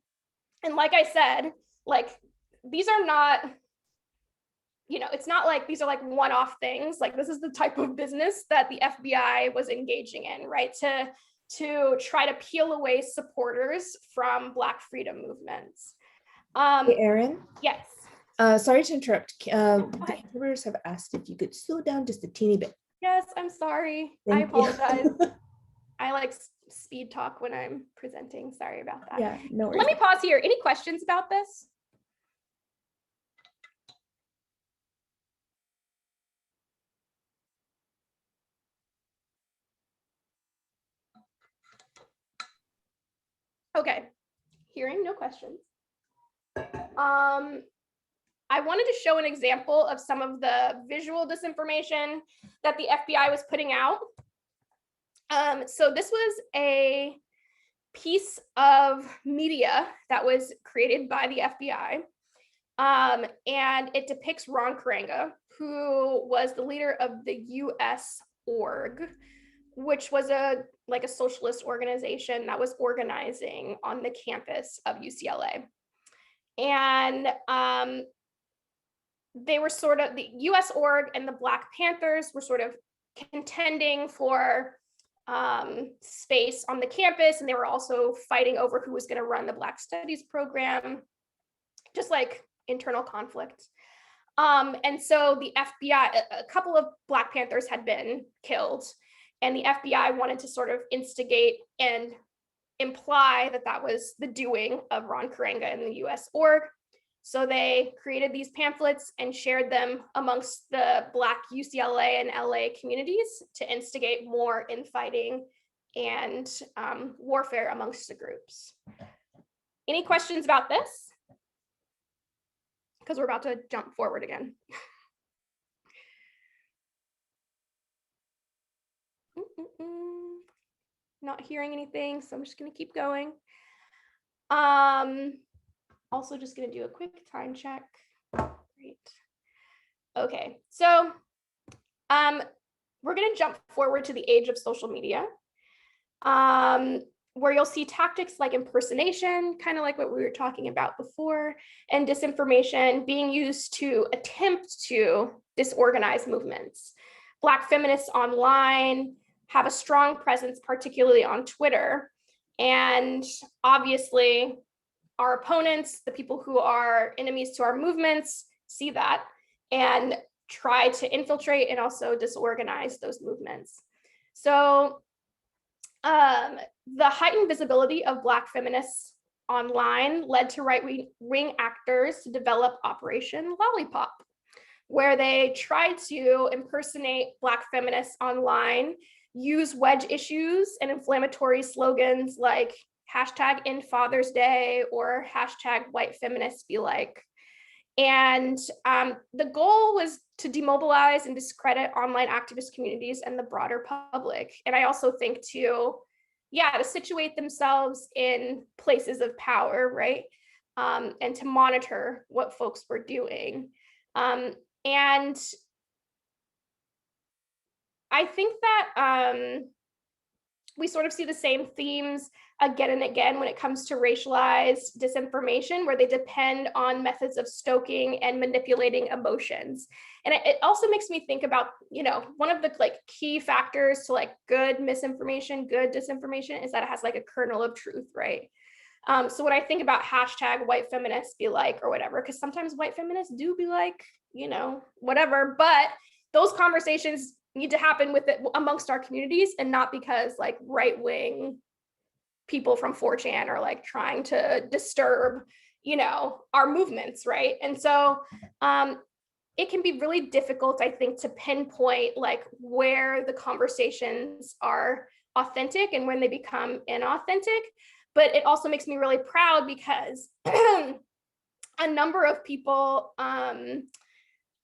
And like I said, like these are not, it's not like these are like one-off things. Like this is the type of business that the FBI was engaging in, right? To try to peel away supporters from Black freedom movements. Hey, Erin? Yes. Sorry to interrupt. The interpreters have asked if you could slow down just a teeny bit. Yes, I'm sorry. I apologize. I like speed talk when I'm presenting. Sorry about that. Yeah, no worries. Let me pause here. Any questions about this? Okay, hearing no questions. I wanted to show an example of some of the visual disinformation that the FBI was putting out. So this was a piece of media that was created by the FBI. And it depicts Ron Karanga, who was the leader of the US Org, which was a socialist organization that was organizing on the campus of UCLA. And they were sort of, the US Org and the Black Panthers were sort of contending for space on the campus, and they were also fighting over who was going to run the Black Studies program, just like internal conflict. And so the FBI, a couple of Black Panthers had been killed, and the FBI wanted to sort of instigate and imply that that was the doing of Ron Karanga and the US Org. So they created these pamphlets and shared them amongst the Black UCLA and LA communities to instigate more infighting and warfare amongst the groups. Any questions about this? Because we're about to jump forward again. Not hearing anything, so I'm just going to keep going. Also just going to do a quick time check. Great. Okay, so we're going to jump forward to the age of social media, where you'll see tactics like impersonation, kind of like what we were talking about before, and disinformation being used to attempt to disorganize movements. Black feminists online have a strong presence, particularly on Twitter. And obviously, our opponents, the people who are enemies to our movements, see that and try to infiltrate and also disorganize those movements. So the heightened visibility of Black feminists online led to right-wing actors to develop Operation Lollipop, where they try to impersonate Black feminists online, use wedge issues and inflammatory slogans like hashtag End Father's Day or hashtag White Feminists Be Like. And the goal was to demobilize and discredit online activist communities and the broader public. And I also think to situate themselves in places of power, right? And to monitor what folks were doing. And I think that we sort of see the same themes again and again when it comes to racialized disinformation, where they depend on methods of stoking and manipulating emotions. And it also makes me think about, one of the key factors to good misinformation, good disinformation is that it has a kernel of truth, right? So when I think about hashtag White Feminists Be Like or whatever, because sometimes white feminists do be like, whatever, but those conversations need to happen with it amongst our communities and not because right-wing people from 4chan are trying to disturb, our movements, right? And so it can be really difficult, I think, to pinpoint where the conversations are authentic and when they become inauthentic. But it also makes me really proud because a number of people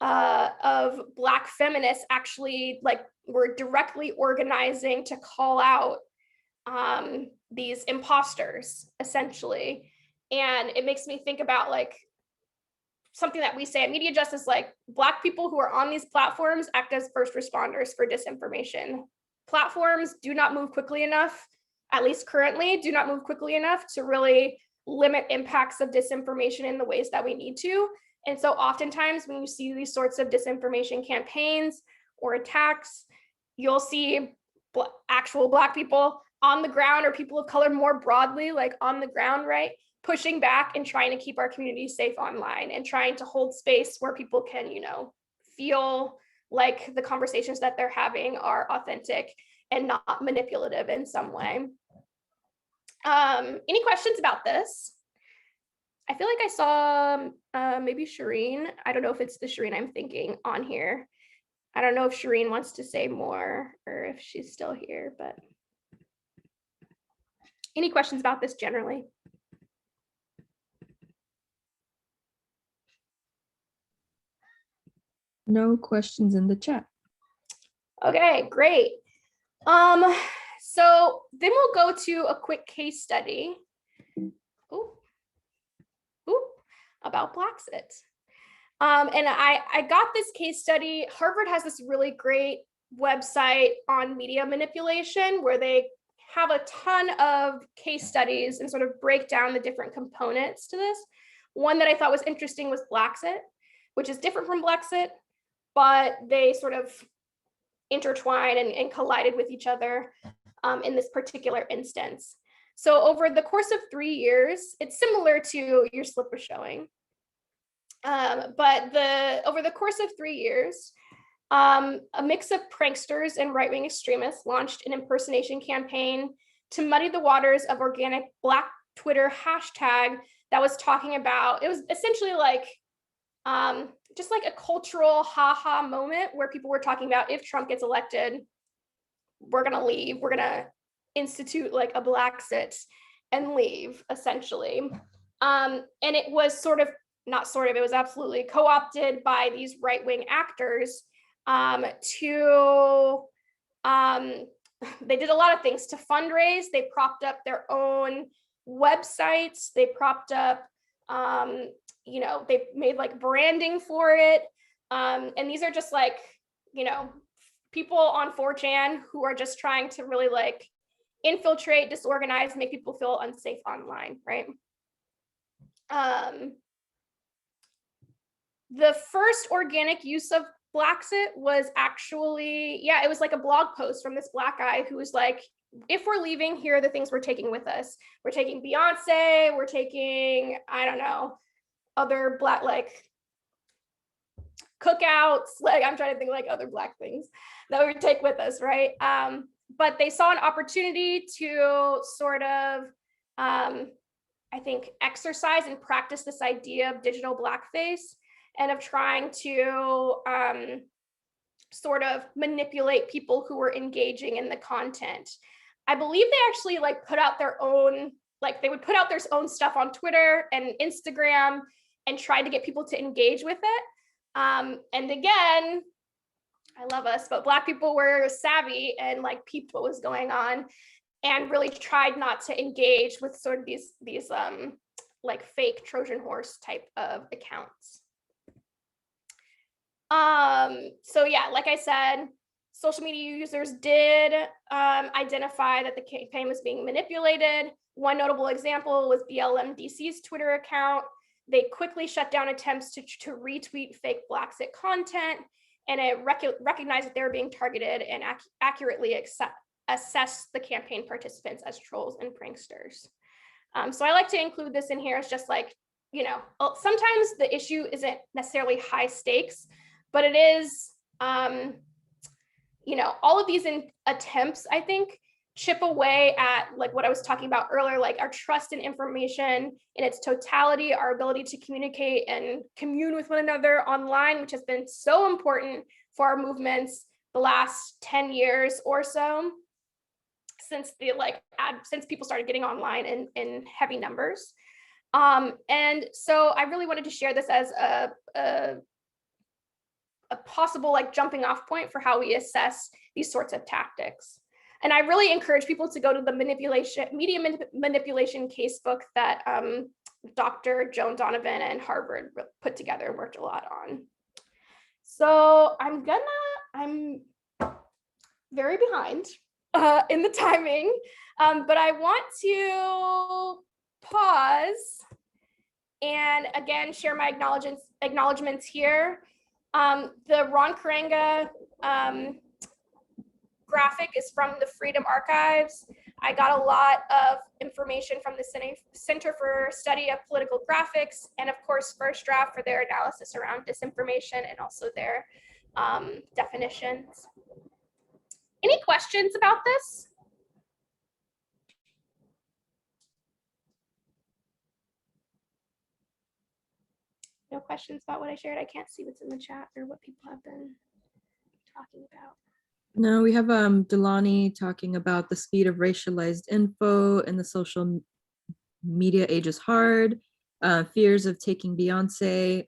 of Black feminists actually were directly organizing to call out these imposters, essentially. And it makes me think about something that we say at MediaJustice, Black people who are on these platforms act as first responders for disinformation. Platforms do not move quickly enough, at least currently, do not move quickly enough to really limit impacts of disinformation in the ways that we need to. And so oftentimes when you see these sorts of disinformation campaigns or attacks, you'll see actual Black people on the ground or people of color more broadly, on the ground, right? Pushing back and trying to keep our communities safe online and trying to hold space where people can, feel like the conversations that they're having are authentic and not manipulative in some way. Any questions about this? I feel like I saw maybe Shireen. I don't know if it's the Shireen I'm thinking on here. I don't know if Shireen wants to say more or if she's still here, but any questions about this generally? No questions in the chat. Okay, great. So then we'll go to a quick case study. About Blacksit. And I got this case study. Harvard has this really great website on media manipulation where they have a ton of case studies and sort of break down the different components to this. One that I thought was interesting was Blacksit, which is different from Blacksit, but they sort of intertwine and collided with each other in this particular instance. So over the course of 3 years, it's similar to your slip was showing. But over the course of 3 years, a mix of pranksters and right-wing extremists launched an impersonation campaign to muddy the waters of organic Black Twitter hashtag that was talking about, it was essentially just a cultural ha-ha moment where people were talking about if Trump gets elected, we're gonna leave, we're gonna institute a Blacksit and leave, essentially. And it was it was absolutely co-opted by these right-wing actors they did a lot of things to fundraise. They propped up their own websites. They propped up, they made branding for it. And these are just people on 4chan who are just trying to really infiltrate, disorganize, make people feel unsafe online, right? The first organic use of Blacksit was actually, it was a blog post from this Black guy who was if we're leaving, here are the things we're taking with us. We're taking Beyonce, we're taking, I don't know, other Black, cookouts, I'm trying to think other Black things that we would take with us, right? But they saw an opportunity to sort of, I think, exercise and practice this idea of digital blackface. and of trying to sort of manipulate people who were engaging in the content. I believe they actually like put out their own, like they would put out their own stuff on Twitter and Instagram and try to get people to engage with it. And again, I love us, but Black people were savvy and like peeped what was going on and really tried not to engage with sort of these like fake Trojan horse type of accounts. So yeah, like I said, social media users did identify that the campaign was being manipulated. One notable example was BLMDC's Twitter account. They quickly shut down attempts to retweet fake Blaxit content, and it recognized that they were being targeted and accurately assessed the campaign participants as trolls and pranksters. So I like to include this in here as just like, you know, sometimes the issue isn't necessarily high stakes, but it is, you know, all of these attempts, I think, chip away at like what I was talking about earlier, like our trust in information in its totality, our ability to communicate and commune with one another online, which has been so important for our movements the last 10 years or so, since since people started getting online in heavy numbers. And so I really wanted to share this as a possible like jumping off point for how we assess these sorts of tactics. And I really encourage people to go to the media manipulation casebook that Dr. Joan Donovan and Harvard put together and worked a lot on. So I'm very behind in the timing, but I want to pause and again share my acknowledgements here. The Ron Karanga graphic is from the Freedom Archives. I got a lot of information from the Center for Study of Political Graphics, and of course, First Draft for their analysis around disinformation and also their definitions. Any questions about this? No questions about what I shared? I can't see what's in the chat or what people have been talking about. No, we have Delany talking about the speed of racialized info and the social media age is hard, fears of taking Beyonce,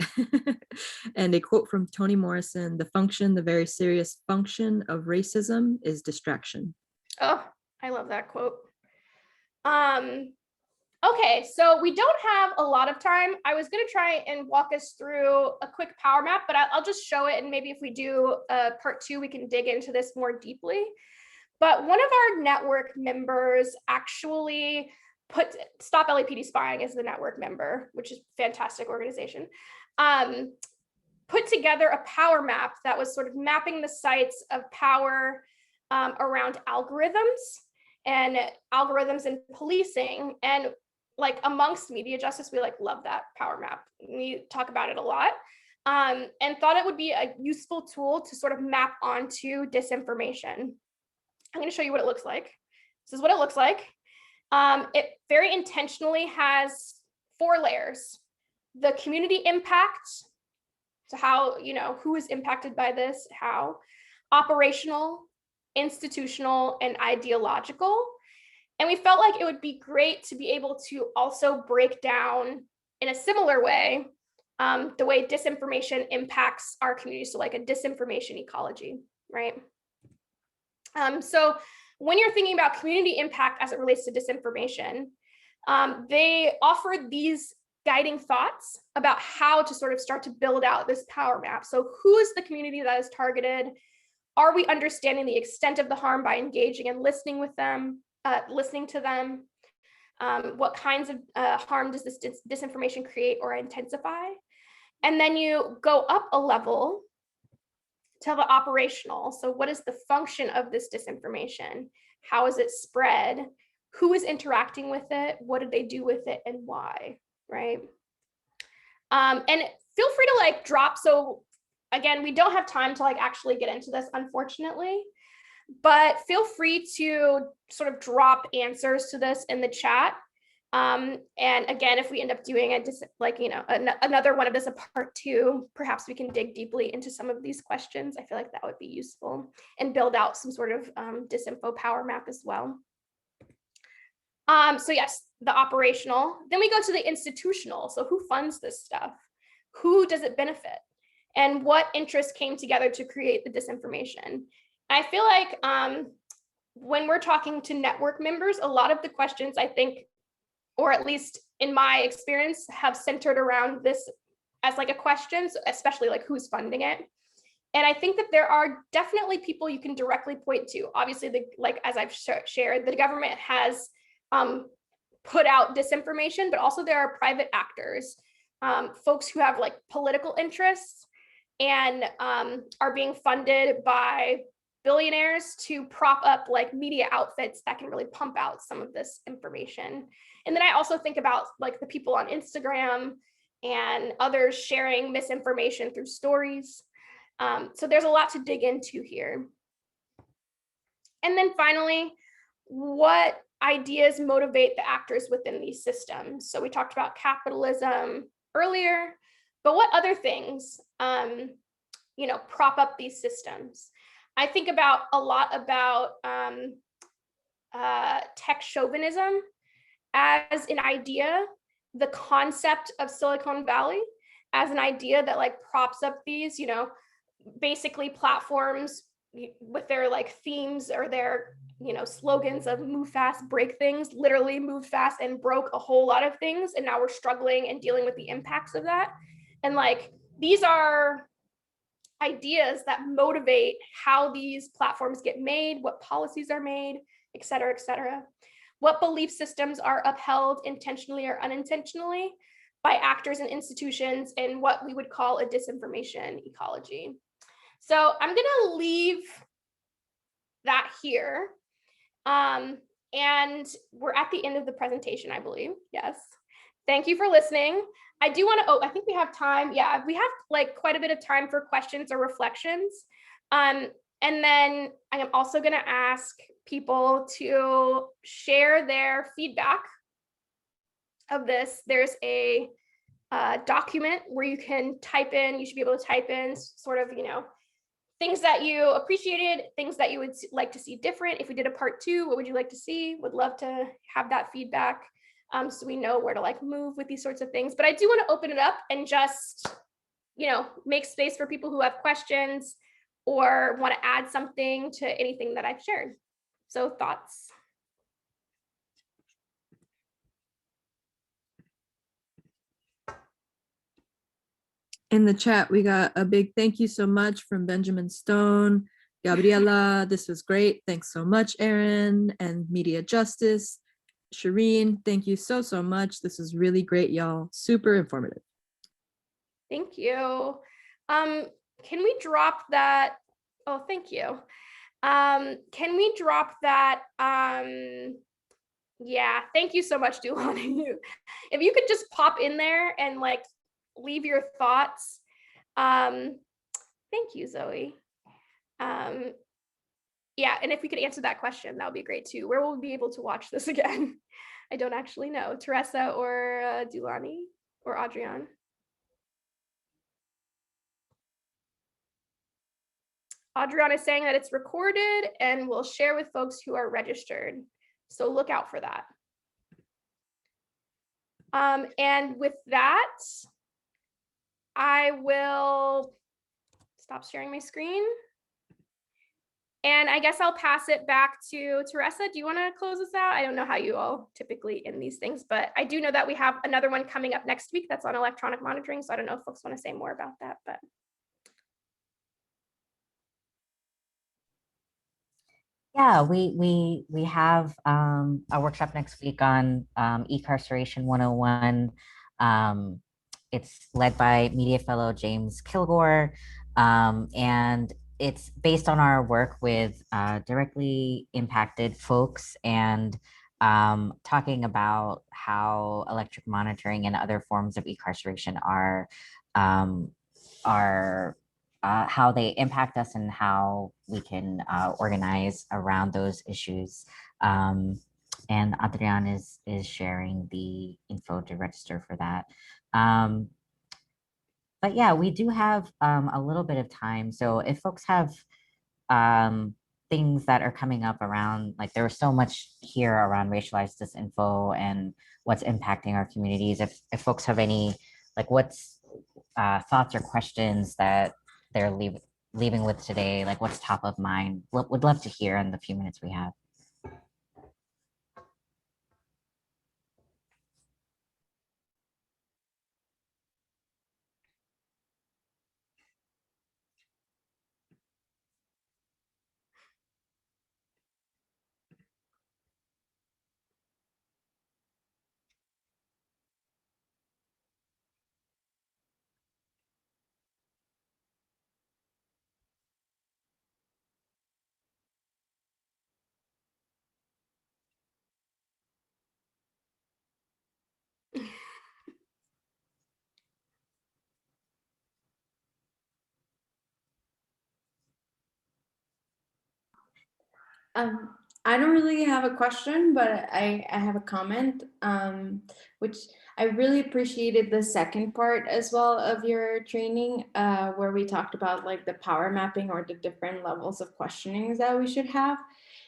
and a quote from Toni Morrison, the very serious function of racism is distraction. Oh, I love that quote. Okay, so we don't have a lot of time. I was going to try and walk us through a quick power map, but I'll just show it. And maybe if we do part 2, we can dig into this more deeply. But one of our network members actually Stop LAPD Spying is the network member, which is a fantastic organization, put together a power map that was sort of mapping the sites of power around algorithms and policing. And like amongst MediaJustice, we like love that power map. We talk about it a lot, and thought it would be a useful tool to sort of map onto disinformation. I'm going to show you what it looks like. This is what it looks like. It very intentionally has 4 layers: the community impact, so how, you know, who is impacted by this, how, operational, institutional, and ideological. And we felt like it would be great to be able to also break down in a similar way the way disinformation impacts our community. So like a disinformation ecology, right? So when you're thinking about community impact as it relates to disinformation, they offered these guiding thoughts about how to sort of start to build out this power map. So who is the community that is targeted? Are we understanding the extent of the harm by engaging and listening with them? Listening to them? What kinds of harm does this disinformation create or intensify? And then you go up a level to the operational. So what is the function of this disinformation? How is it spread? Who is interacting with it? What did they do with it and why, right? And feel free to like drop. So again, we don't have time to like actually get into this, unfortunately. But feel free to sort of drop answers to this in the chat. And again, if we end up doing another one of this, a part 2, perhaps we can dig deeply into some of these questions. I feel like that would be useful, and build out some sort of disinfo power map as well. So yes, the operational. Then we go to the institutional. So who funds this stuff? Who does it benefit? And what interests came together to create the disinformation? I feel like when we're talking to network members, a lot of the questions, I think, or at least in my experience, have centered around this as like a question, especially like who's funding it. And I think that there are definitely people you can directly point to. Obviously, like as I've shared, the government has put out disinformation, but also there are private actors, folks who have like political interests and are being funded by billionaires to prop up like media outfits that can really pump out some of this information. And then I also think about like the people on Instagram and others sharing misinformation through stories. So there's a lot to dig into here. And then finally, what ideas motivate the actors within these systems? So we talked about capitalism earlier, but what other things, prop up these systems? I think about a lot about tech chauvinism as an idea, the concept of Silicon Valley as an idea that like props up these, basically platforms with their like themes or their, slogans of move fast, break things, literally moved fast and broke a whole lot of things. And now we're struggling and dealing with the impacts of that. And like, these are ideas that motivate how these platforms get made, what policies are made, et cetera, et cetera. What belief systems are upheld intentionally or unintentionally by actors and institutions in what we would call a disinformation ecology. So I'm gonna leave that here. And we're at the end of the presentation, I believe, yes. Thank you for listening. I do want to, I think we have time. Yeah, we have like quite a bit of time for questions or reflections. And then I am also going to ask people to share their feedback of this. There's a document where you can type in, you should be able to type in sort of, things that you appreciated, things that you would like to see different. If we did a part 2, what would you like to see? Would love to have that feedback. So we know where to like move with these sorts of things. But I do want to open it up and just, make space for people who have questions or want to add something to anything that I've shared. So thoughts? In the chat, we got a big thank you so much from Benjamin Stone. Gabriela, this was great. Thanks so much, Erin. And MediaJustice. Shireen, thank you so much. This is really great, y'all. Super informative. Thank you. Can we drop that? Oh, thank you. Can we drop that? Yeah, thank you so much, Delany. If you could just pop in there and like leave your thoughts. Thank you, Zoe. Yeah, and if we could answer that question, that would be great too. Where will we be able to watch this again? I don't actually know. Teresa or Delany or Adrienne? Adrienne is saying that it's recorded and we'll share with folks who are registered. So look out for that. And with that, I will stop sharing my screen. And I guess I'll pass it back to Teresa. Do you want to close us out? I don't know how you all typically end these things, but I do know that we have another one coming up next week that's on electronic monitoring. So I don't know if folks want to say more about that, but. Yeah, we have a workshop next week on eCarceration 101. It's led by media fellow James Kilgore, and it's based on our work with directly impacted folks and talking about how electric monitoring and other forms of eCarceration are how they impact us and how we can organize around those issues. and Adrian is sharing the info to register for that. But yeah, we do have a little bit of time. So if folks have things that are coming up around, like there was so much here around racialized disinfo and what's impacting our communities. If folks have any, like what's thoughts or questions that they're leaving with today, like what's top of mind, would love to hear in the few minutes we have. I don't really have a question, but I have a comment, which I really appreciated the second part as well of your training, where we talked about like the power mapping or the different levels of questionings that we should have.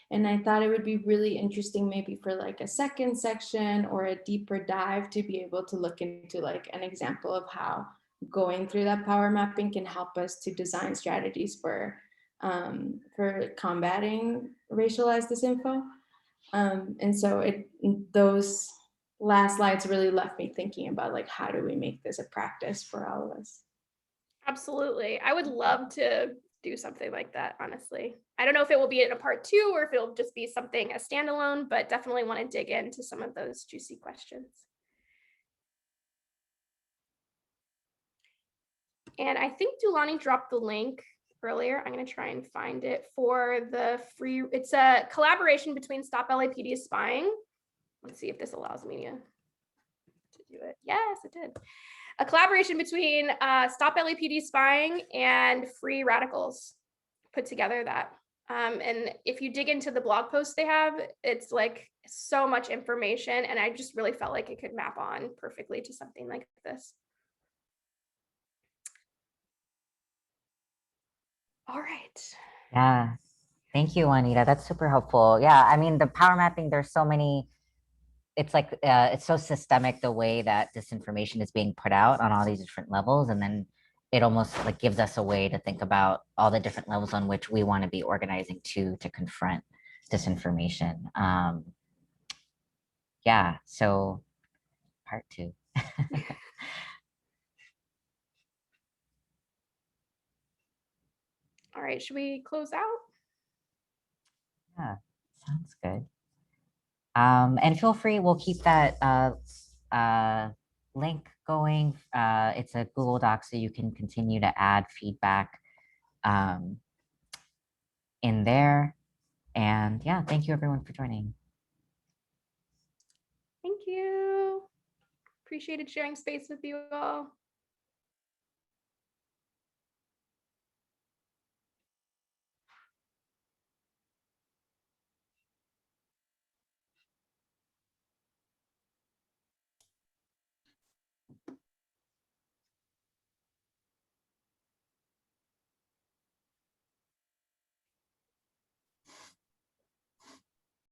And I thought it would be really interesting maybe for like a second section or a deeper dive to be able to look into like an example of how going through that power mapping can help us to design strategies for combating racialized disinfo. And so those last slides really left me thinking about like, how do we make this a practice for all of us? Absolutely. I would love to do something like that, honestly. I don't know if it will be in a part 2 or if it'll just be something a standalone, but definitely want to dig into some of those juicy questions. And I think Delany dropped the link earlier. I'm going to try and find it for the free. It's a collaboration between Stop LAPD Spying. Let's see if this allows me to do it. Yes, it did. A collaboration between Stop LAPD Spying and Free Radicals put together that. And if you dig into the blog post they have, it's like so much information. And I just really felt like it could map on perfectly to something like this. All right. Yeah, thank you, Juanita. That's super helpful. Yeah, I mean, the power mapping, there's so many, it's like, it's so systemic the way that disinformation is being put out on all these different levels. And then it almost like gives us a way to think about all the different levels on which we want to be organizing to confront disinformation. Yeah, so part 2. All right, should we close out? Yeah, sounds good. And feel free, we'll keep that link going. It's a Google Doc, so you can continue to add feedback in there. And yeah, thank you everyone for joining. Thank you. Appreciated sharing space with you all.